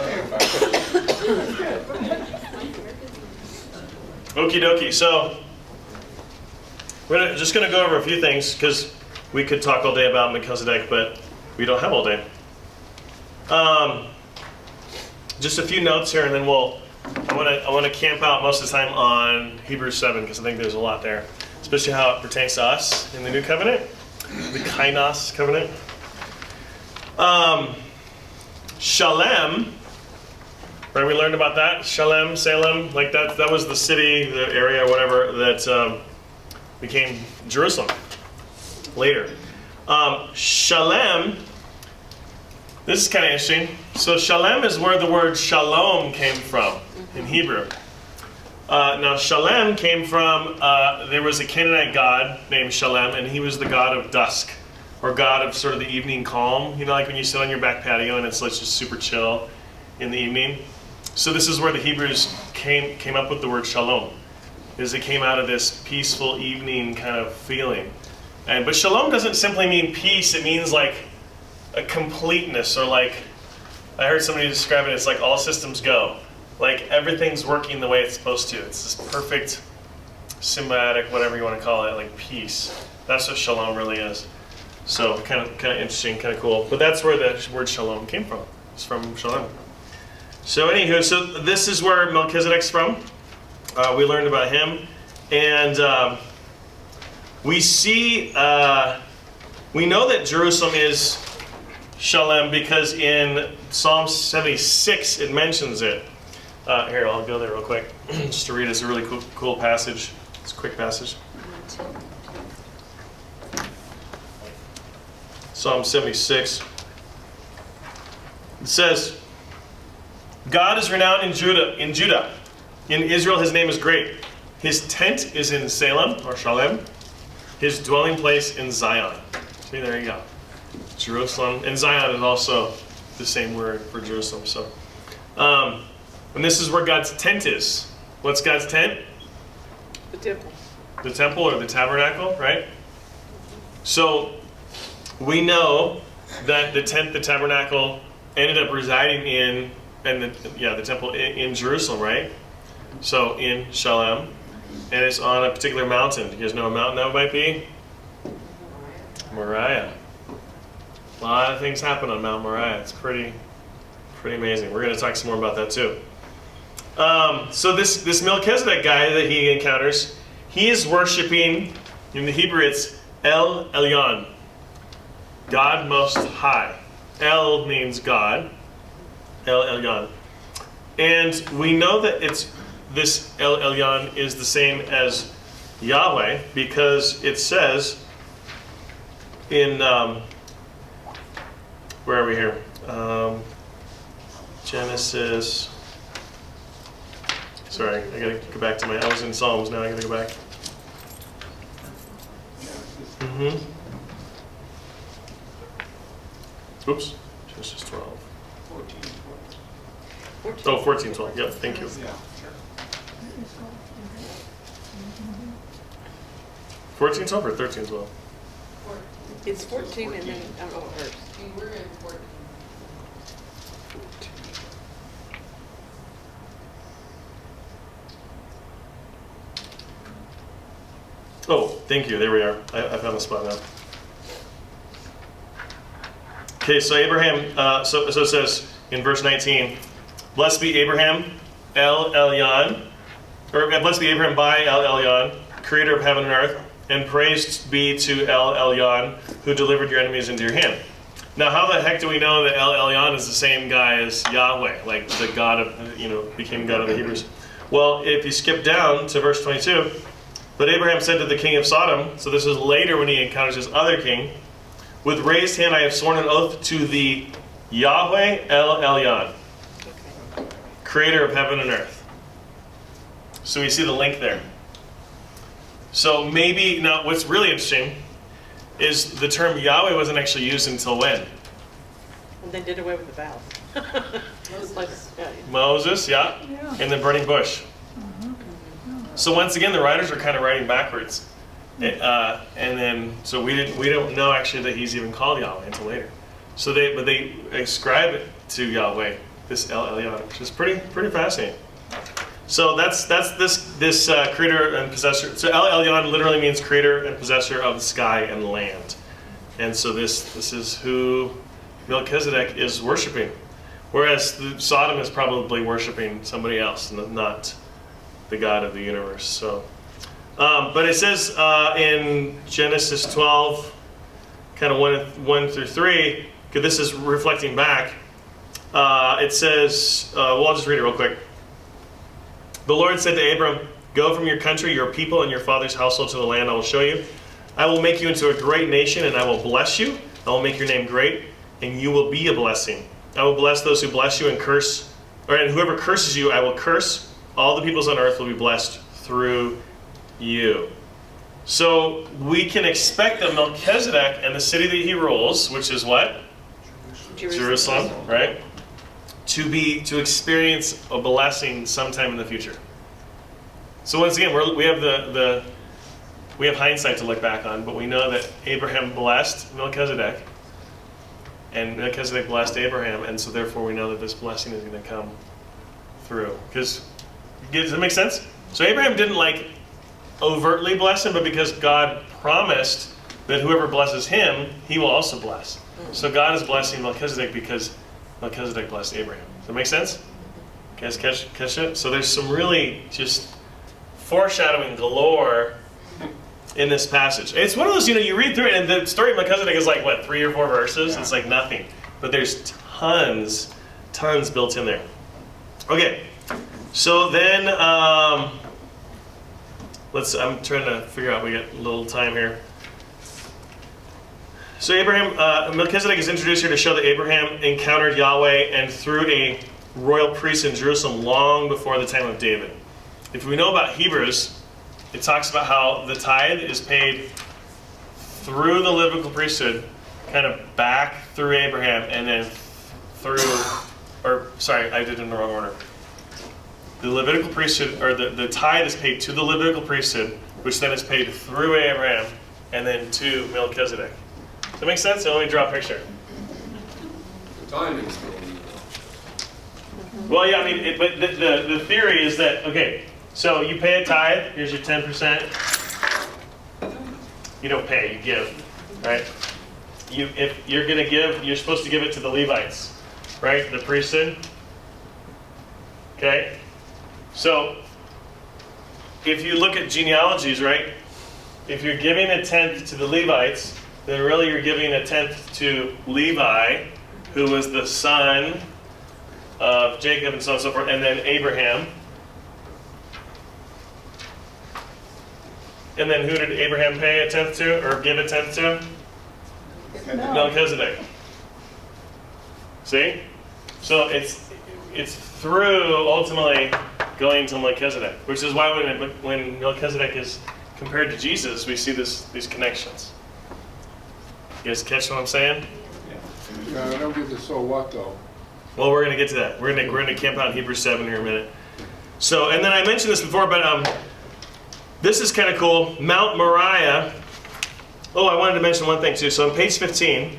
Okie dokie, so we're just gonna go over a few things because we could talk all day about Melchizedek, but we don't have all day. Just a few notes here, and then I want to camp out most of the time on Hebrews 7 because I think there's a lot there, especially how it pertains to us in the New Covenant, the Kainos Covenant. Shalem, right? We learned about that. Shalem, Salem, like that. That was the city, the area, whatever that became Jerusalem later. Shalem. This is kind of interesting. So Shalem is where the word shalom came from in Hebrew. Now Shalem came from, there was a Canaanite god named Shalem, and he was the god of dusk, or god of sort of the evening calm. You know, like when you sit on your back patio and it's like just super chill in the evening. So this is where the Hebrews came up with the word shalom, is it came out of this peaceful evening kind of feeling. But shalom doesn't simply mean peace, it means like a completeness, or like, I heard somebody describe it as like all systems go. Like everything's working the way it's supposed to. It's this perfect, symbiotic, whatever you want to call it, like peace. That's what shalom really is. So kind of interesting, kind of cool. But that's where the word shalom came from. It's from shalom. So anywho, so this is where Melchizedek's from. We learned about him, and we see, we know that Jerusalem is Shalem because in Psalm 76 it mentions it. Here, I'll go there real quick, just to read. It's a really cool passage. It's a quick passage. Psalm 76. It says, God is renowned in Judah. In Israel his name is great. His tent is in Salem, or Shalem. His dwelling place in Zion. See, there you go. Jerusalem. And Zion is also the same word for Jerusalem. So, and this is where God's tent is. What's God's tent? The temple. The temple, or the tabernacle, right? So we know that the tent, the tabernacle, ended up residing in, and the temple in Jerusalem, right? So in Shalem, and it's on a particular mountain. Do you guys know what mountain that might be? Moriah. A lot of things happen on Mount Moriah. It's pretty amazing. We're going to talk some more about that too. So this Melchizedek guy that he encounters, he is worshiping, in the Hebrew it's El Elyon, God Most High. El means God, El Elyon. And we know that this El Elyon is the same as Yahweh, because it says in, where are we here? Genesis. Sorry, I gotta go back to I was in Psalms, now I gotta go back. Oops, Genesis 12. 14, 12, yep, thank you. 14, 12 or 13, 12? It's 14 and then, I don't know what verse. We're in 14. Oh, thank you. There we are. I found the spot now. Okay, so Abraham, so it says in verse 19, blessed be Abraham, El Elyon, or blessed be Abraham by El Elyon, creator of heaven and earth, and praised be to El Elyon, who delivered your enemies into your hand. Now, how the heck do we know that El Elyon is the same guy as Yahweh, like the God of, became God of the Hebrews? Well, if you skip down to verse 22, but Abraham said to the king of Sodom, so this is later when he encounters this other king, with raised hand I have sworn an oath to the Yahweh El Elyon, creator of heaven and earth. So we see the link there. So maybe, now what's really interesting is the term Yahweh wasn't actually used until when? And they did away with the vows. Moses, yeah, in the burning bush. So once again, the writers are kind of writing backwards, and then so we don't know actually that he's even called Yahweh until later. So they ascribe it to Yahweh, this El Elyon, which is pretty fascinating. So that's this creator and possessor. So El Elyon literally means creator and possessor of the sky and land, and so this is who Melchizedek is worshiping, whereas Sodom is probably worshiping somebody else, not the God of the universe. So, but it says in Genesis 12, kind of 1 through 3, because this is reflecting back. It says, well, I'll just read it real quick. The Lord said to Abram, go from your country, your people, and your father's household to the land I will show you. I will make you into a great nation, and I will bless you. I will make your name great, and you will be a blessing. I will bless those who bless you and curse, and whoever curses you, I will curse. all the peoples on earth will be blessed through you. So we can expect that Melchizedek and the city that he rules, which is what? Jerusalem, right? To experience a blessing sometime in the future. So once again, we have hindsight to look back on, but we know that Abraham blessed Melchizedek, and Melchizedek blessed Abraham, and so therefore we know that this blessing is going to come through. Does that make sense? So Abraham didn't overtly bless him, but because God promised that whoever blesses him, he will also bless. So God is blessing Melchizedek because Melchizedek blessed Abraham. Does that make sense? You guys catch it? So there's some really just foreshadowing galore in this passage. It's one of those, you read through it, and the story of Melchizedek is 3 or 4 verses? Yeah. It's like nothing. But there's tons built in there. Okay, so then, I'm trying to figure out, we got a little time here. So Melchizedek is introduced here to show that Abraham encountered Yahweh and through a royal priest in Jerusalem long before the time of David. If we know about Hebrews, it talks about how the tithe is paid through the Levitical priesthood, kind of back through Abraham, and then I did it in the wrong order. The Levitical priesthood, or the tithe is paid to the Levitical priesthood, which then is paid through Abraham, and then to Melchizedek. Does that make sense? So let me draw a picture. The timing's still. Well, yeah, but the theory is that, okay, so you pay a tithe, here's your 10%. You don't pay, you give, right? If you're going to give, you're supposed to give it to the Levites, right? The priesthood. Okay? So, if you look at genealogies, right? If you're giving a tenth to the Levites, then really you're giving a tenth to Levi, who was the son of Jacob and so on and so forth, and then Abraham. And then who did Abraham pay a tenth to, or give a tenth to? No. Melchizedek. See? So it's through ultimately going to Melchizedek, which is why when Melchizedek is compared to Jesus, we see these connections. You guys catch what I'm saying? Yeah, I don't get the so what though. Well, we're going to get to that. We're going to camp out in Hebrews 7 here in a minute. So, and then I mentioned this before, but this is kind of cool. Mount Moriah. Oh, I wanted to mention one thing too. So on page 15,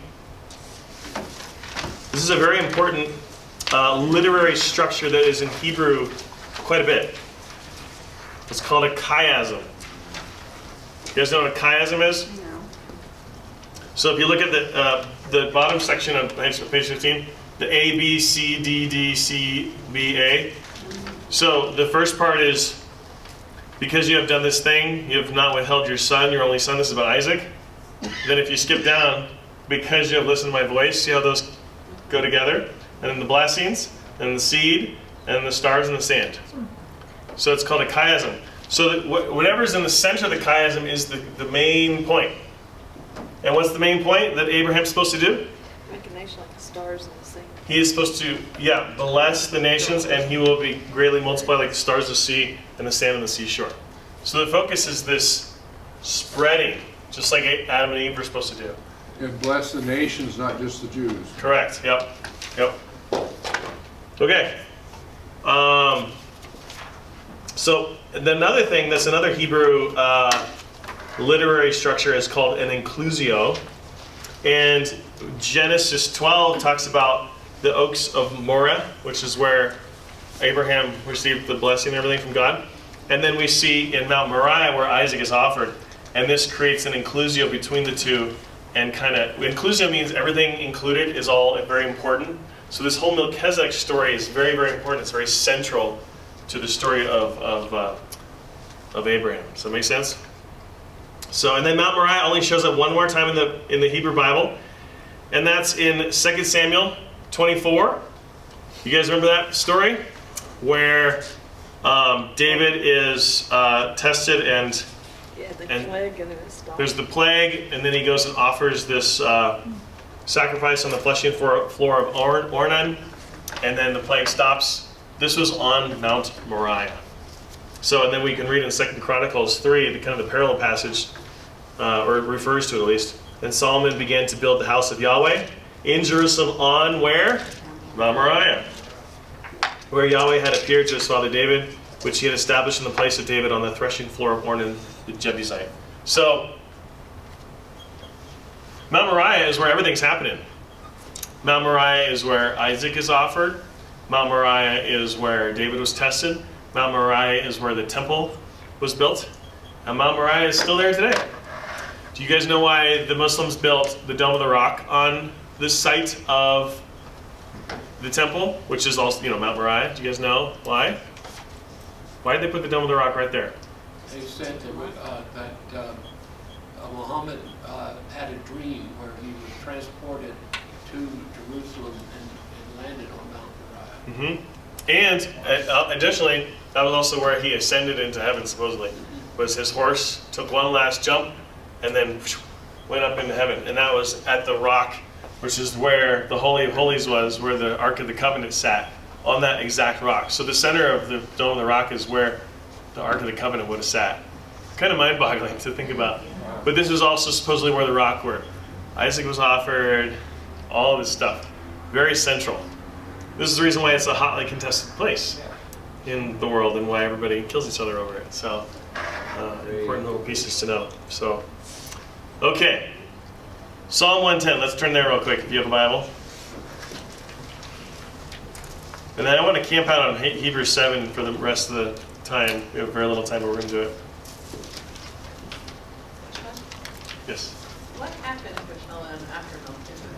this is a very important literary structure that is in Hebrew quite a bit. It's called a chiasm. You guys know what a chiasm is? No. So if you look at the bottom section on page 15, the A, B, C, D, D, C, B, A. So the first part is, because you have done this thing, you have not withheld your son, your only son. This is about Isaac. Then if you skip down, because you have listened to my voice, see how those go together? And then the blessings, and the seed, and the stars and the sand. So it's called a chiasm. So whatever's in the center of the chiasm is the main point. And what's the main point that Abraham's supposed to do? Make a nation like the stars and the sea. He is supposed to, bless the nations, and he will be greatly multiplied like the stars of the sea and the sand on the seashore. So the focus is this spreading, just like Adam and Eve were supposed to do. And bless the nations, not just the Jews. Correct. Yep. Okay. So another thing, that's another Hebrew literary structure, is called an inclusio. And Genesis 12 talks about the oaks of Moreh, which is where Abraham received the blessing and everything from God. And then we see in Mount Moriah where Isaac is offered. And this creates an inclusio between the two. And inclusio means everything included is all very important. So this whole Melchizedek story is very, very important. It's very central to the story of Abraham. Does that make sense? So, and then Mount Moriah only shows up one more time in the Hebrew Bible. And that's in 2 Samuel 24. You guys remember that story? Where David is tested and plague and then it stops. There's the plague, and then he goes and offers this sacrifice on the threshing floor of Ornan, and then the plague stops. This was on Mount Moriah. So, and then we can read in 2 Chronicles 3, the kind of the parallel passage, or it refers to it at least. Then Solomon began to build the house of Yahweh in Jerusalem on where? Mount Moriah, where Yahweh had appeared to his father David, which he had established in the place of David on the threshing floor of Ornan the Jebusite. So, Mount Moriah is where everything's happening. Mount Moriah is where Isaac is offered. Mount Moriah is where David was tested. Mount Moriah is where the temple was built. And Mount Moriah is still there today. Do you guys know why the Muslims built the Dome of the Rock on the site of the temple, which is also, Mount Moriah? Do you guys know why? Why did they put the Dome of the Rock right there? They said that Muhammad had a dream where he was transported to Jerusalem and landed on Mount Moriah. And additionally, that was also where he ascended into heaven, supposedly. Was his horse took one last jump and then went up into heaven. And that was at the rock, which is where the Holy of Holies was, where the Ark of the Covenant sat, on that exact rock. So the center of the Dome of the Rock is where the Ark of the Covenant would have sat. Kind of mind-boggling to think about. But this was also supposedly where the rock where Isaac was offered, all of this stuff. Very central. This is the reason why it's a hotly contested place in the world and why everybody kills each other over it. So, important little pieces to know. So, okay. Psalm 110. Let's turn there real quick if you have a Bible. And then I want to camp out on Hebrews 7 for the rest of the time. We have very little time, but we're going to do it. Yes? What happened with Melon after Melchizedek?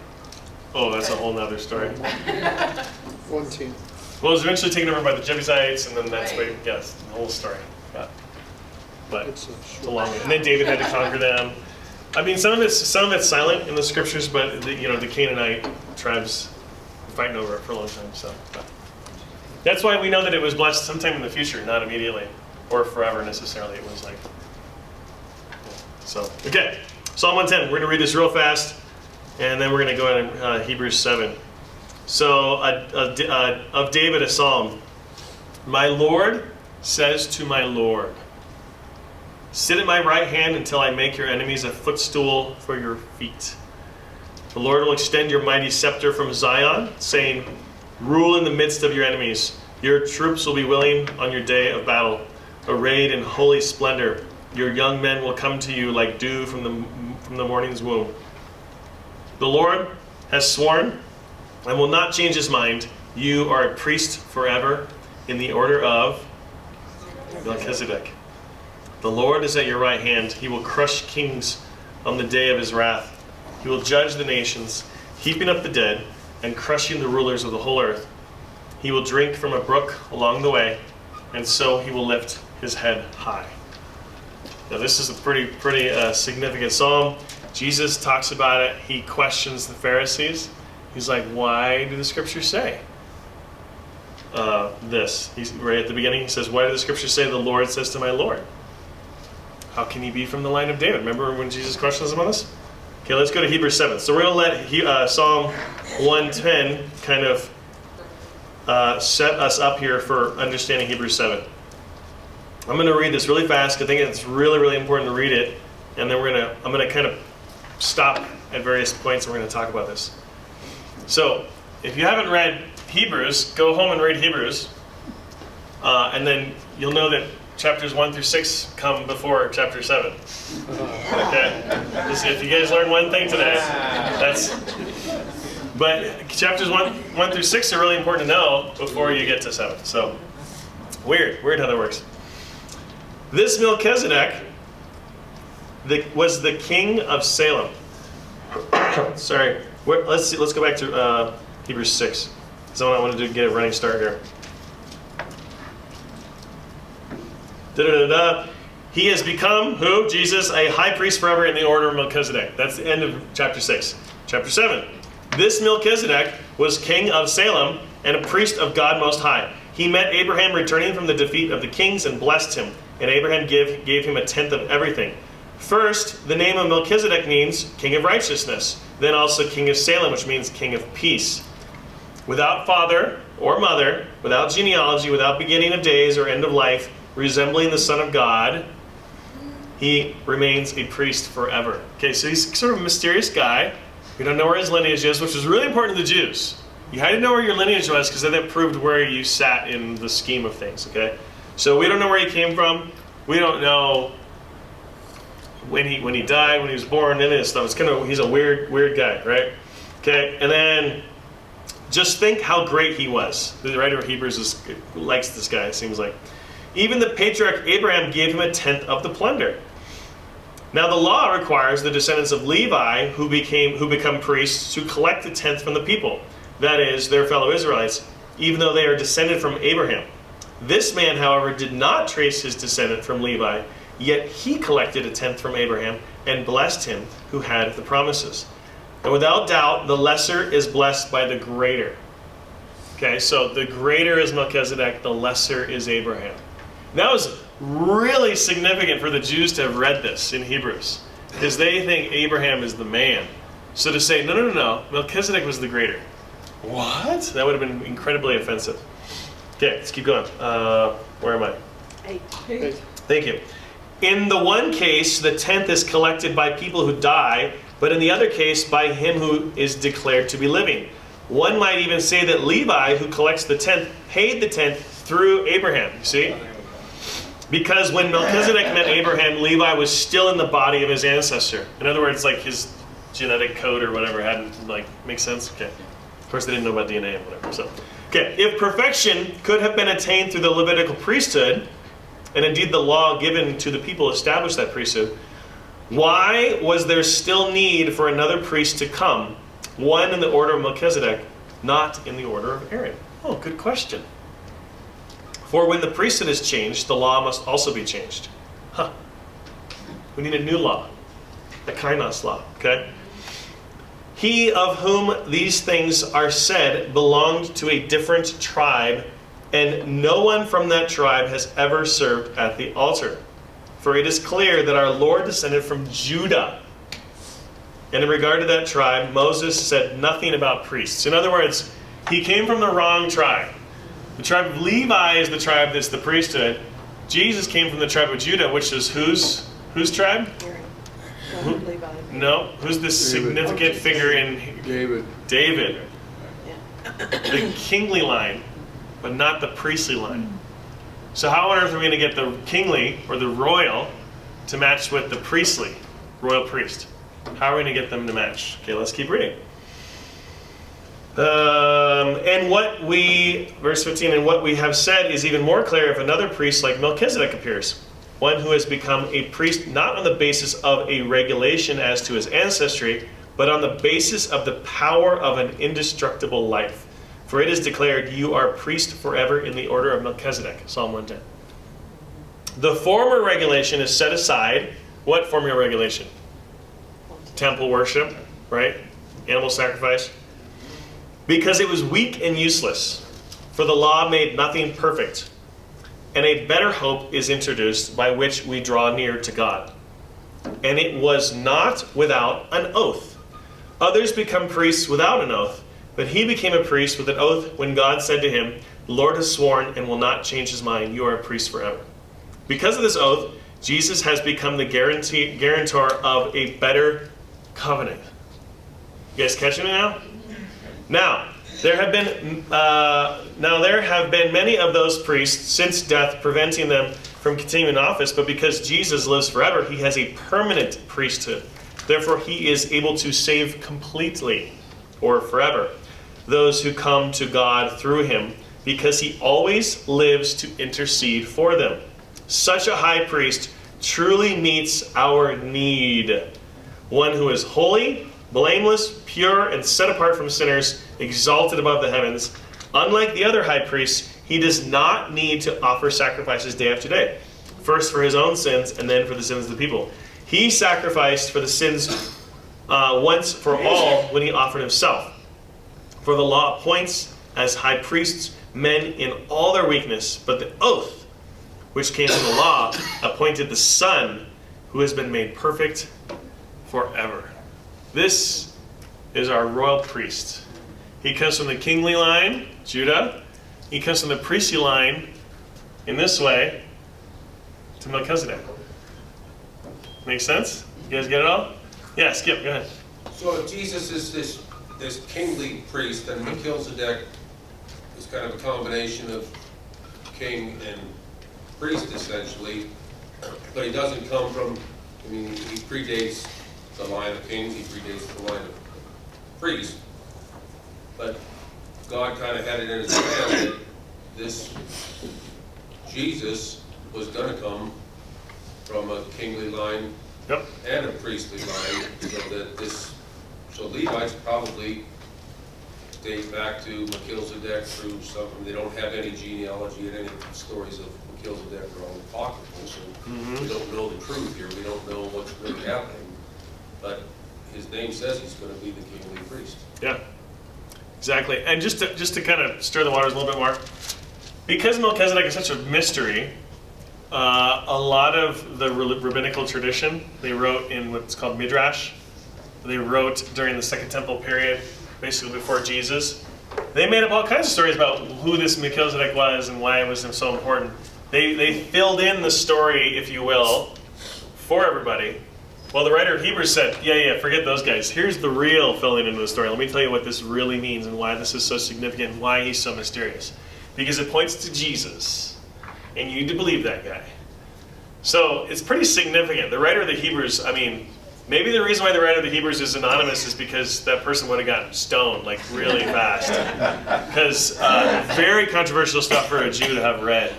Oh, that's a whole nother story. 1:10. Well, it was eventually taken over by the Jebusites, and then that's why, yes, the whole story. Yeah. But it's a long one. And then David had to conquer them. I mean, some of it's silent in the scriptures, but the Canaanite tribes were fighting over it for a long time. So that's why we know that it was blessed sometime in the future, not immediately or forever necessarily. It was like, so okay. Psalm 110. We're going to read this real fast, and then we're going to go into Hebrews 7. So of David, a psalm. My Lord says to my Lord, sit at my right hand until I make your enemies a footstool for your feet. The Lord will extend your mighty scepter from Zion, saying, rule in the midst of your enemies. Your troops will be willing on your day of battle, arrayed in holy splendor. Your young men will come to you like dew from the morning's womb. The Lord has sworn and will not change his mind. You are a priest forever in the order of Melchizedek. The Lord is at your right hand. He will crush kings on the day of his wrath. He will judge the nations, heaping up the dead and crushing the rulers of the whole earth. He will drink from a brook along the way, and so he will lift his head high. Now this is a pretty significant psalm. Jesus talks about it. He questions the Pharisees. He's like, why do the scriptures say this? He's right at the beginning. He says, why do the scriptures say the Lord says to my Lord? How can he be from the line of David? Remember when Jesus questions him on this? Okay, let's go to Hebrews 7. So we're going to let Psalm 110 kind of set us up here for understanding Hebrews 7. I'm going to read this really fast. I think it's really, really important to read it. And then I'm going to kind of stop at various points and we're going to talk about this. So, if you haven't read Hebrews, go home and read Hebrews. And then you'll know that chapters 1 through 6 come before chapter 7. Okay? If you guys learn one thing today, but chapters 1 through 6 are really important to know before you get to 7. So, weird how that works. This Melchizedek was the king of Salem. Sorry. Let's go back to Hebrews 6. So I wanted to get a running start here. He has become, who? Jesus, a high priest forever in the order of Melchizedek. That's the end of chapter 6. Chapter 7. This Melchizedek was king of Salem and a priest of God Most High. He met Abraham returning from the defeat of the kings and blessed him. And Abraham gave him a tenth of everything. First, the name of Melchizedek means king of righteousness. Then also king of Salem, which means king of peace. Without father or mother, without genealogy, without beginning of days or end of life, resembling the Son of God, he remains a priest forever. Okay, so he's sort of a mysterious guy. We don't know where his lineage is, which is really important to the Jews. You had to know where your lineage was because then that proved where you sat in the scheme of things, okay? So we don't know where he came from. We don't know when he died, when he was born, any of this stuff. It's kind of, he's a weird guy, right? Okay, and then just think how great he was. The writer of Hebrews likes this guy, it seems like. Even the patriarch Abraham gave him a tenth of the plunder. Now the law requires the descendants of Levi who become priests to collect a tenth from the people, that is, their fellow Israelites, even though they are descended from Abraham. This man, however, did not trace his descent from Levi, yet he collected a tenth from Abraham and blessed him who had the promises. And without doubt, the lesser is blessed by the greater. Okay, so the greater is Melchizedek, the lesser is Abraham. That was really significant for the Jews to have read this in Hebrews, because they think Abraham is the man. So to say, no, Melchizedek was the greater. What? That would have been incredibly offensive. Okay, let's keep going. Where am I? 8. Thank you. In the one case, the tenth is collected by people who die, but in the other case, by him who is declared to be living. One might even say that Levi, who collects the tenth, paid the tenth through Abraham. You see? Because when Melchizedek met Abraham, Levi was still in the body of his ancestor. In other words, like his genetic code or whatever hadn't, makes sense? Okay. Of course, they didn't know about DNA and whatever. So, okay. If perfection could have been attained through the Levitical priesthood, and indeed the law given to the people established that priesthood, why was there still need for another priest to come, one in the order of Melchizedek, not in the order of Aaron? Oh, good question. For when the priesthood is changed, the law must also be changed. We need a new law, the kainos law, okay? He of whom these things are said belonged to a different tribe, and no one from that tribe has ever served at the altar. For it is clear that our Lord descended from Judah. And in regard to that tribe, Moses said nothing about priests. In other words, he came from the wrong tribe. The tribe of Levi is the tribe that's the priesthood. Jesus came from the tribe of Judah, which is whose tribe? No, who's the significant figure in David. The kingly line, but not the priestly line. So how on earth are we going to get the kingly or the royal to match with the priestly, royal priest? How are we going to get them to match? Okay, let's keep reading. Verse 15, and what we have said is even more clear if another priest like Melchizedek appears, one who has become a priest not on the basis of a regulation as to his ancestry, but on the basis of the power of an indestructible life. For it is declared, you are priest forever in the order of Melchizedek, Psalm 110. The former regulation is set aside. What former regulation? Temple worship, right? Animal sacrifice. Because it was weak and useless, for the law made nothing perfect. And a better hope is introduced by which we draw near to God. And it was not without an oath. Others become priests without an oath, but he became a priest with an oath when God said to him, the Lord has sworn and will not change his mind, you are a priest forever. Because of this oath, Jesus has become the guarantor of a better covenant. You guys catching me now? Now, there have been many of those priests since death, preventing them from continuing office, but because Jesus lives forever, he has a permanent priesthood. Therefore, he is able to save completely, or forever, those who come to God through him, because he always lives to intercede for them. Such a high priest truly meets our need. One who is holy, blameless, pure, and set apart from sinners, exalted above the heavens. Unlike the other high priests, he does not need to offer sacrifices day after day, first for his own sins and then for the sins of the people. He sacrificed for the sins once for all when he offered himself. For the law appoints as high priests men in all their weakness, but the oath which came from the law appointed the Son who has been made perfect forever. This is our royal priest. He comes from the kingly line, Judah. He comes from the priestly line in this way, to Melchizedek. Make sense? You guys get it all? Yeah, Skip, go ahead. So if Jesus is this kingly priest, then Melchizedek is kind of a combination of king and priest essentially, but he doesn't come from, I mean, he predates the line of kings, he predates the line of priest, but God kind of had it in his plan that this Jesus was going to come from a kingly line and a priestly line, so Levites probably date back to Melchizedek through something. They don't have any genealogy and any stories of Melchizedek are all apocryphal, so we don't know the truth here. We don't know what's really happening, but his name says he's going to be the kingly priest. Yeah, exactly. And just to kind of stir the waters a little bit more, because Melchizedek is such a mystery, a lot of the rabbinical tradition, they wrote in what's called Midrash. They wrote during the Second Temple period, basically before Jesus. They made up all kinds of stories about who this Melchizedek was and why it was so important. They filled in the story, if you will, for everybody. Well, the writer of Hebrews said, yeah, forget those guys. Here's the real filling into the story. Let me tell you what this really means and why this is so significant and why he's so mysterious. Because it points to Jesus, and you need to believe that guy. So it's pretty significant. The writer of the Hebrews, I mean, maybe the reason why the writer of the Hebrews is anonymous is because that person would have gotten stoned like really fast. Because very controversial stuff for a Jew to have read.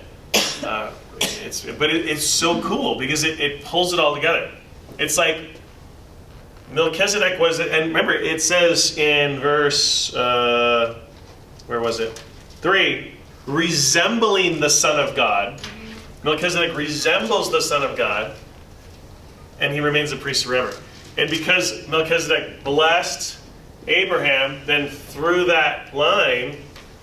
But it's so cool because it pulls it all together. It's like Melchizedek was, and remember it says in verse, where was it? 3, resembling the Son of God. Melchizedek resembles the Son of God, and he remains a priest forever. And because Melchizedek blessed Abraham, then through that line,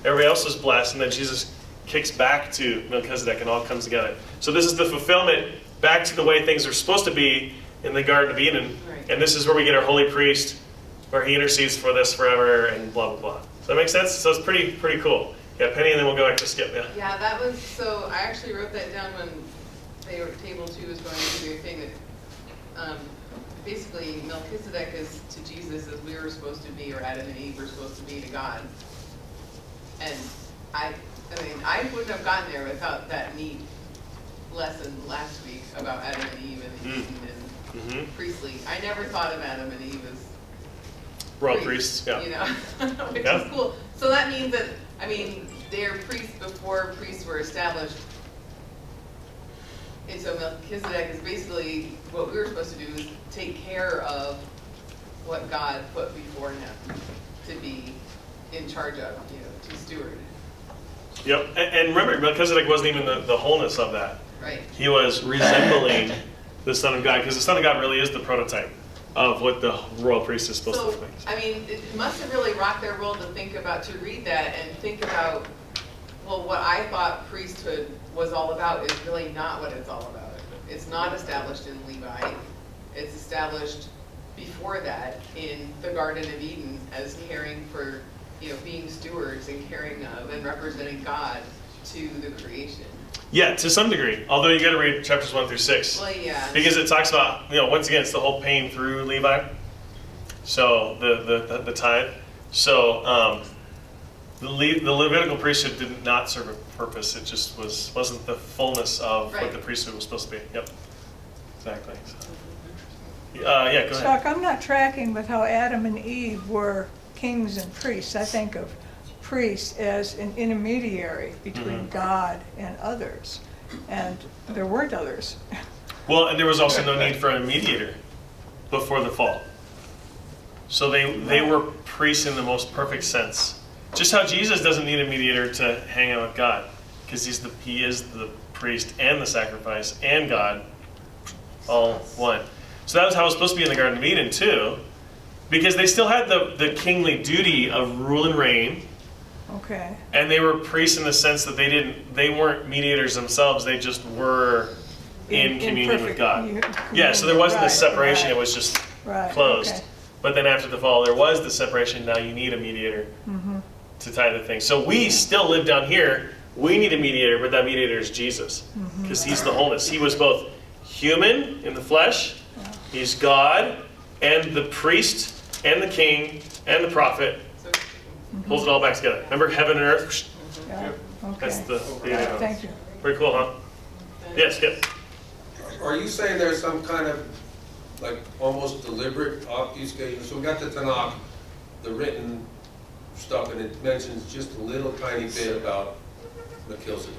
everybody else was blessed, and then Jesus kicks back to Melchizedek and all comes together. So this is the fulfillment back to the way things are supposed to be in the Garden of Eden. Right. And this is where we get our holy priest, where he intercedes for this forever and blah, blah, blah. Does that make sense? So it's pretty cool. Yeah, Penny, and then we'll go back to Skip. Yeah, that was, so I actually wrote that down when table 2 was going through their thing that basically Melchizedek is to Jesus as we were supposed to be, or Adam and Eve were supposed to be to God. And I mean, I wouldn't have gotten there without that neat lesson last week about Adam and Eve and Eden and priestly. I never thought of Adam and Eve as royal priests, yeah. You know, which is cool. So that means that, I mean, they're priests before priests were established. And so Melchizedek is basically, what we were supposed to do is take care of what God put before him to be in charge of, to steward. Yep, and remember, Melchizedek wasn't even the wholeness of that. Right. He was resembling the Son of God, because the Son of God really is the prototype of what the royal priest is supposed to look like. I mean, it must have really rocked their world to read that and think about, well, what I thought priesthood was all about is really not what it's all about. It's not established in Levi. It's established before that in the Garden of Eden as caring for, being stewards and caring of and representing God to the creation. Yeah, to some degree. Although you got to read chapters 1 through 6. Well, yeah. Because it talks about, once again, it's the whole pain through Levi. So the tithe. So the Levitical priesthood did not serve a purpose. It just wasn't the fullness of what the priesthood was supposed to be. Yep. Exactly. So, yeah, go ahead. Chuck, I'm not tracking with how Adam and Eve were kings and priests. I think of priests as an intermediary between God and others, and there weren't others. Well, and there was also no need for a mediator before the fall. So they were priests in the most perfect sense. Just how Jesus doesn't need a mediator to hang out with God, because he is the priest and the sacrifice and God, all one. So that was how it was supposed to be in the Garden of Eden too, because they still had the kingly duty of rule and reign. Okay. And they were priests in the sense that they weren't mediators themselves, they just were in communion with God. Yeah, so there wasn't this separation, it was just closed. Okay. But then after the fall, there was the separation, now you need a mediator to tie the thing. So we still live down here We need a mediator, but that mediator is Jesus, because he's the wholeness. He was both human in the flesh, he's God, and the priest, and the king, and the prophet. Pulls it all back together. Remember heaven and earth? Yeah, okay. That's the idea. Thank you. Pretty cool, huh? Yes, Skip. Are you saying there's some kind of, like, almost deliberate obfuscation? So we got the Tanakh, the written stuff, and it mentions just a little tiny bit about Melchizedek.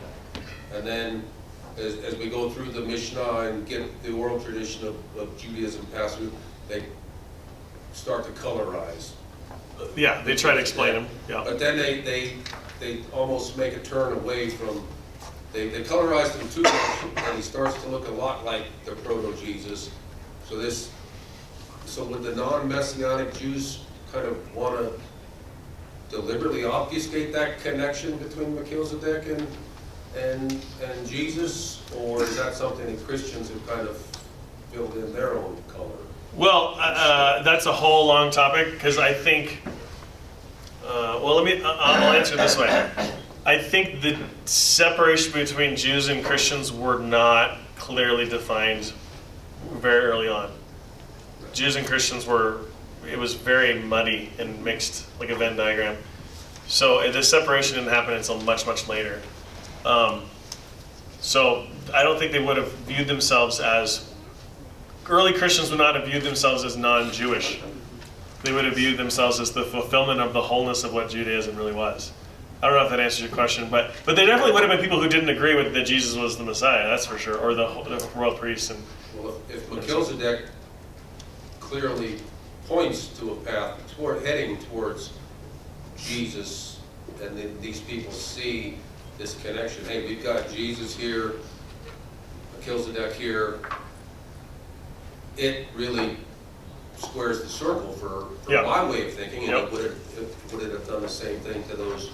And then, as we go through the Mishnah and get the oral tradition of Judaism passed through, they start to colorize. Yeah, they try to explain them. Yeah. But then they almost make a turn away from, they colorize him too much, and he starts to look a lot like the proto-Jesus. So would the non-Messianic Jews kind of want to deliberately obfuscate that connection between Melchizedek and Jesus, or is that something that Christians have kind of filled in their own color? Well, that's a whole long topic, because I think, I'll answer it this way. I think the separation between Jews and Christians were not clearly defined very early on. Jews and Christians it was very muddy and mixed, like a Venn diagram. So the separation didn't happen until much, much later. So I don't think they would have viewed themselves as, early Christians would not have viewed themselves as non-Jewish. They would have viewed themselves as the fulfillment of the wholeness of what Judaism really was. I don't know if that answers your question, but there definitely would have been people who didn't agree with that Jesus was the Messiah, that's for sure, or the royal priest. Well, if Melchizedek clearly points to a path heading towards Jesus, and then these people see this connection. Hey, we've got Jesus here, Melchizedek here. It really squares the circle for my way of thinking. And would it have done the same thing to those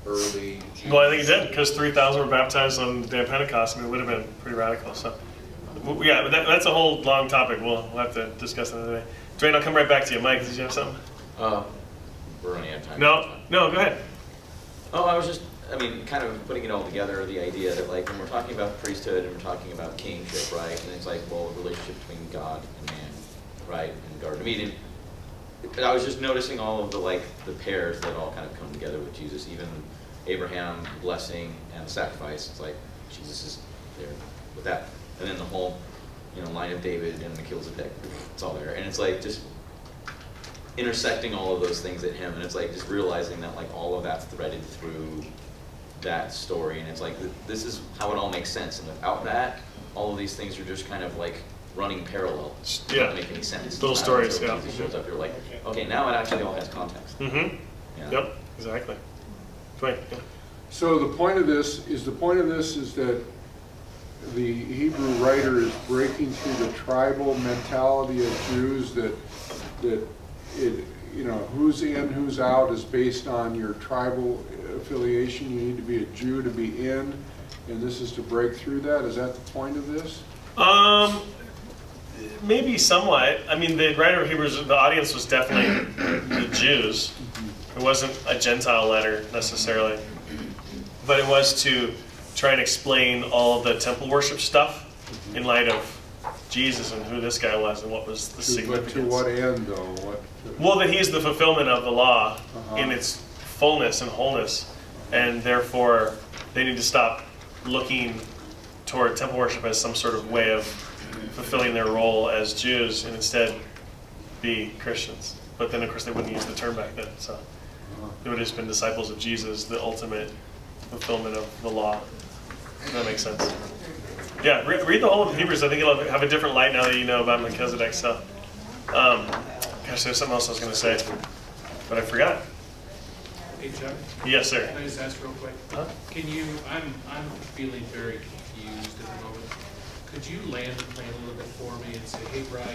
early Jews? Well, I think it did, because 3,000 were baptized on the day of Pentecost. I mean, it would have been pretty radical. So, yeah, but that's a whole long topic. We'll have to discuss another day. Dwayne, I'll come right back to you. Mike, did you have something? We're running out of time. No, go ahead. Oh, I was just, kind of putting it all together, the idea that, like, when we're talking about priesthood and we're talking about kingship, right, and it's like, well, the relationship between God and man, right, in the Garden of Eden. But I was just noticing all of the pairs that all kind of come together with Jesus, even Abraham, the blessing, and the sacrifice. It's like, Jesus is there with that. And then the whole, line of David and Melchizedek, it's all there. And it's like, just intersecting all of those things at him, and it's like, just realizing that, like, all of that's threaded through that story, and it's like, this is how it all makes sense, and without that, all of these things are just kind of like running parallel. It doesn't make any sense. Little stories, so Jesus shows up, you're like, okay, now it actually all has context. Mm-hmm. Yeah. Yep, exactly. Dwayne, yeah. So the point of this is that the Hebrew writer is breaking through the tribal mentality of Jews that who's in, who's out is based on your tribal affiliation. You need to be a Jew to be in, and this is to break through that. Is that the point of this? Maybe somewhat. The writer of Hebrews, the audience was definitely the Jews. It wasn't a Gentile letter necessarily, but it was to try and explain all of the temple worship stuff in light of Jesus and who this guy was and what was the significance. But to what end, though? Well, that he's the fulfillment of the law in its fullness and wholeness, and therefore they need to stop looking toward temple worship as some sort of way of fulfilling their role as Jews and instead be Christians. But then, of course, they wouldn't use the term back then, so they would have just been disciples of Jesus, the ultimate fulfillment of the law. That makes sense. Yeah, read the whole of Hebrews. I think it'll have a different light now that you know about Melchizedek. So, gosh, there's something else I was going to say, but I forgot. Hey, Chuck? Yes, sir. Can I just ask real quick? Huh? Can you, I'm feeling very confused at the moment. Could you land the plane a little bit for me and say, hey, Brian,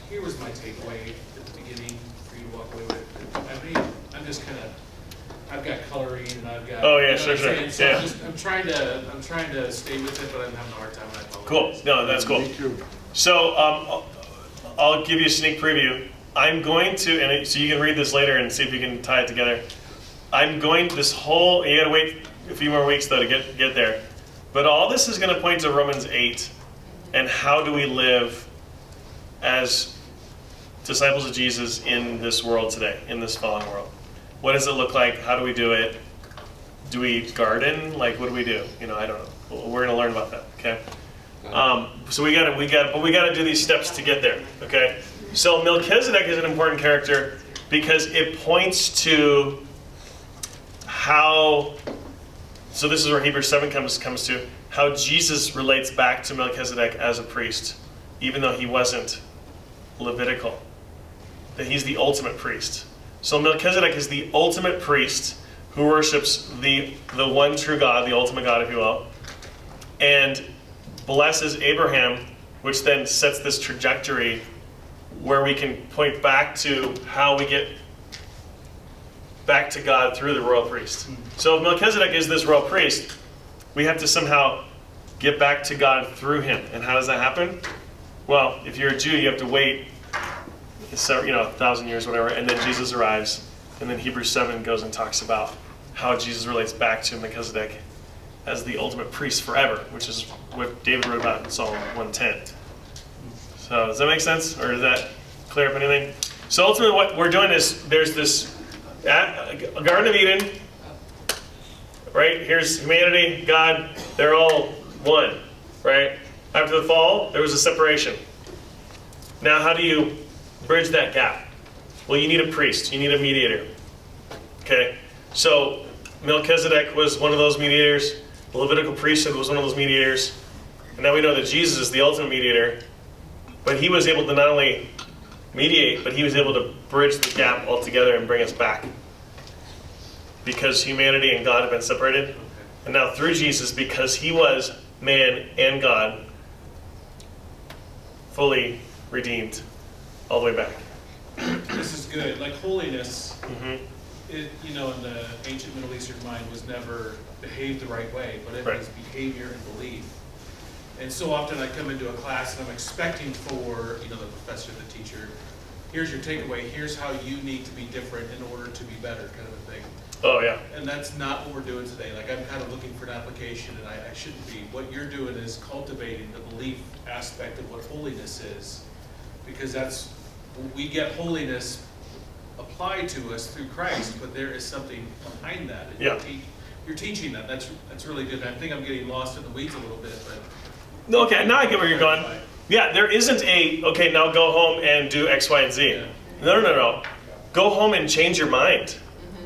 here was my takeaway at the beginning for you to walk away with? I'm just kind of, I've got coloring and I've got. Oh yeah, sure. So yeah. I'm trying to stay with it, but I'm having a hard time. I apologize. Cool. No, that's cool. Me too. So I'll give you a sneak preview. I'm going to, and so you can read this later and see if you can tie it together. I'm going, you gotta wait a few more weeks though to get there. But all this is going to point to Romans 8 and how do we live as disciples of Jesus in this world today, in this fallen world. What does it look like? How do we do it? Do we garden? Like, what do we do? I don't know. We're going to learn about that, okay? So we gotta do these steps to get there, okay? So Melchizedek is an important character because it points to how, so this is where Hebrews 7 comes to, how Jesus relates back to Melchizedek as a priest, even though he wasn't Levitical, that he's the ultimate priest. So Melchizedek is the ultimate priest who worships the one true God, the ultimate God, if you will, and blesses Abraham, which then sets this trajectory where we can point back to how we get back to God through the royal priest. So if Melchizedek is this royal priest, we have to somehow get back to God through him. And how does that happen? Well, if you're a Jew, you have to wait, 1,000 years, whatever, and then Jesus arrives. And then Hebrews 7 goes and talks about how Jesus relates back to Melchizedek as the ultimate priest forever, which is what David wrote about in Psalm 110. So does that make sense? Or does that clear up anything? So ultimately what we're doing is there's this Garden of Eden, right? Here's humanity, God, they're all one, right? After the fall, there was a separation. Now how do you bridge that gap? Well, you need a priest. You need a mediator. Okay? So Melchizedek was one of those mediators. The Levitical priesthood was one of those mediators. And now we know that Jesus is the ultimate mediator. But he was able to not only mediate, but he was able to bridge the gap altogether and bring us back. Because humanity and God have been separated. And now through Jesus, because he was man and God, fully redeemed all the way back. This is good. Like holiness, it, in the ancient Middle Eastern mind was never behaved the right way, but it was behavior and belief. And so often I come into a class and I'm expecting for, the professor, the teacher, here's your takeaway, here's how you need to be different in order to be better, kind of a thing. Oh, yeah. And that's not what we're doing today. Like, I'm kind of looking for an application, and I shouldn't be. What you're doing is cultivating the belief aspect of what holiness is, because that's, we get holiness applied to us through Christ, but there is something behind that. And yeah. You're teaching that. That's really good. I think I'm getting lost in the weeds a little bit, but. No, okay, now I get where you're going. Yeah, there isn't a, okay, now go home and do X, Y, and Z. Yeah. No. Go home and change your mind.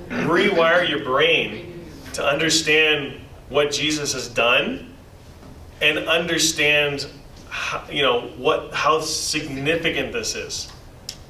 Rewire your brain to understand what Jesus has done and understand how significant this is.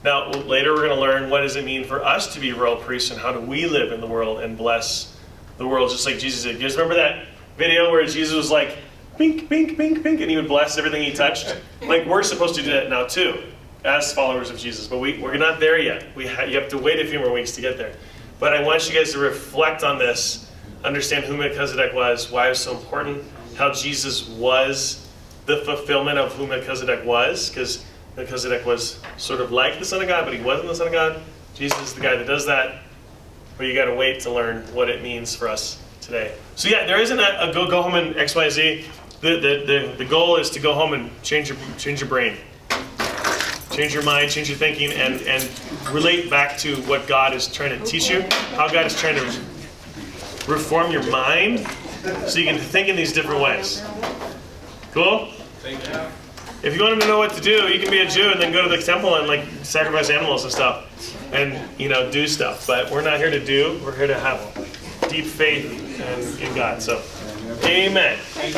Now, later we're going to learn what does it mean for us to be royal priests and how do we live in the world and bless the world just like Jesus did. You guys remember that video where Jesus was like, pink, pink, pink, pink, and he would bless everything he touched? Like, we're supposed to do that now too, as followers of Jesus, but we're not there yet. You have to wait a few more weeks to get there. But I want you guys to reflect on this, understand who Melchizedek was, why it was so important, how Jesus was the fulfillment of who Melchizedek was, because Melchizedek was sort of like the Son of God, but he wasn't the Son of God. Jesus is the guy that does that, but you got to wait to learn what it means for us today. So yeah, there isn't a go home and X, Y, Z. The goal is to go home and change your brain. Change your mind, change your thinking, and relate back to what God is trying to teach you, how God is trying to reform your mind so you can think in these different ways. Cool? Thank you. If you want to know what to do, you can be a Jew and then go to the temple and sacrifice animals and stuff and do stuff. But we're not here to do, we're here to have deep faith in God. So, amen. All right.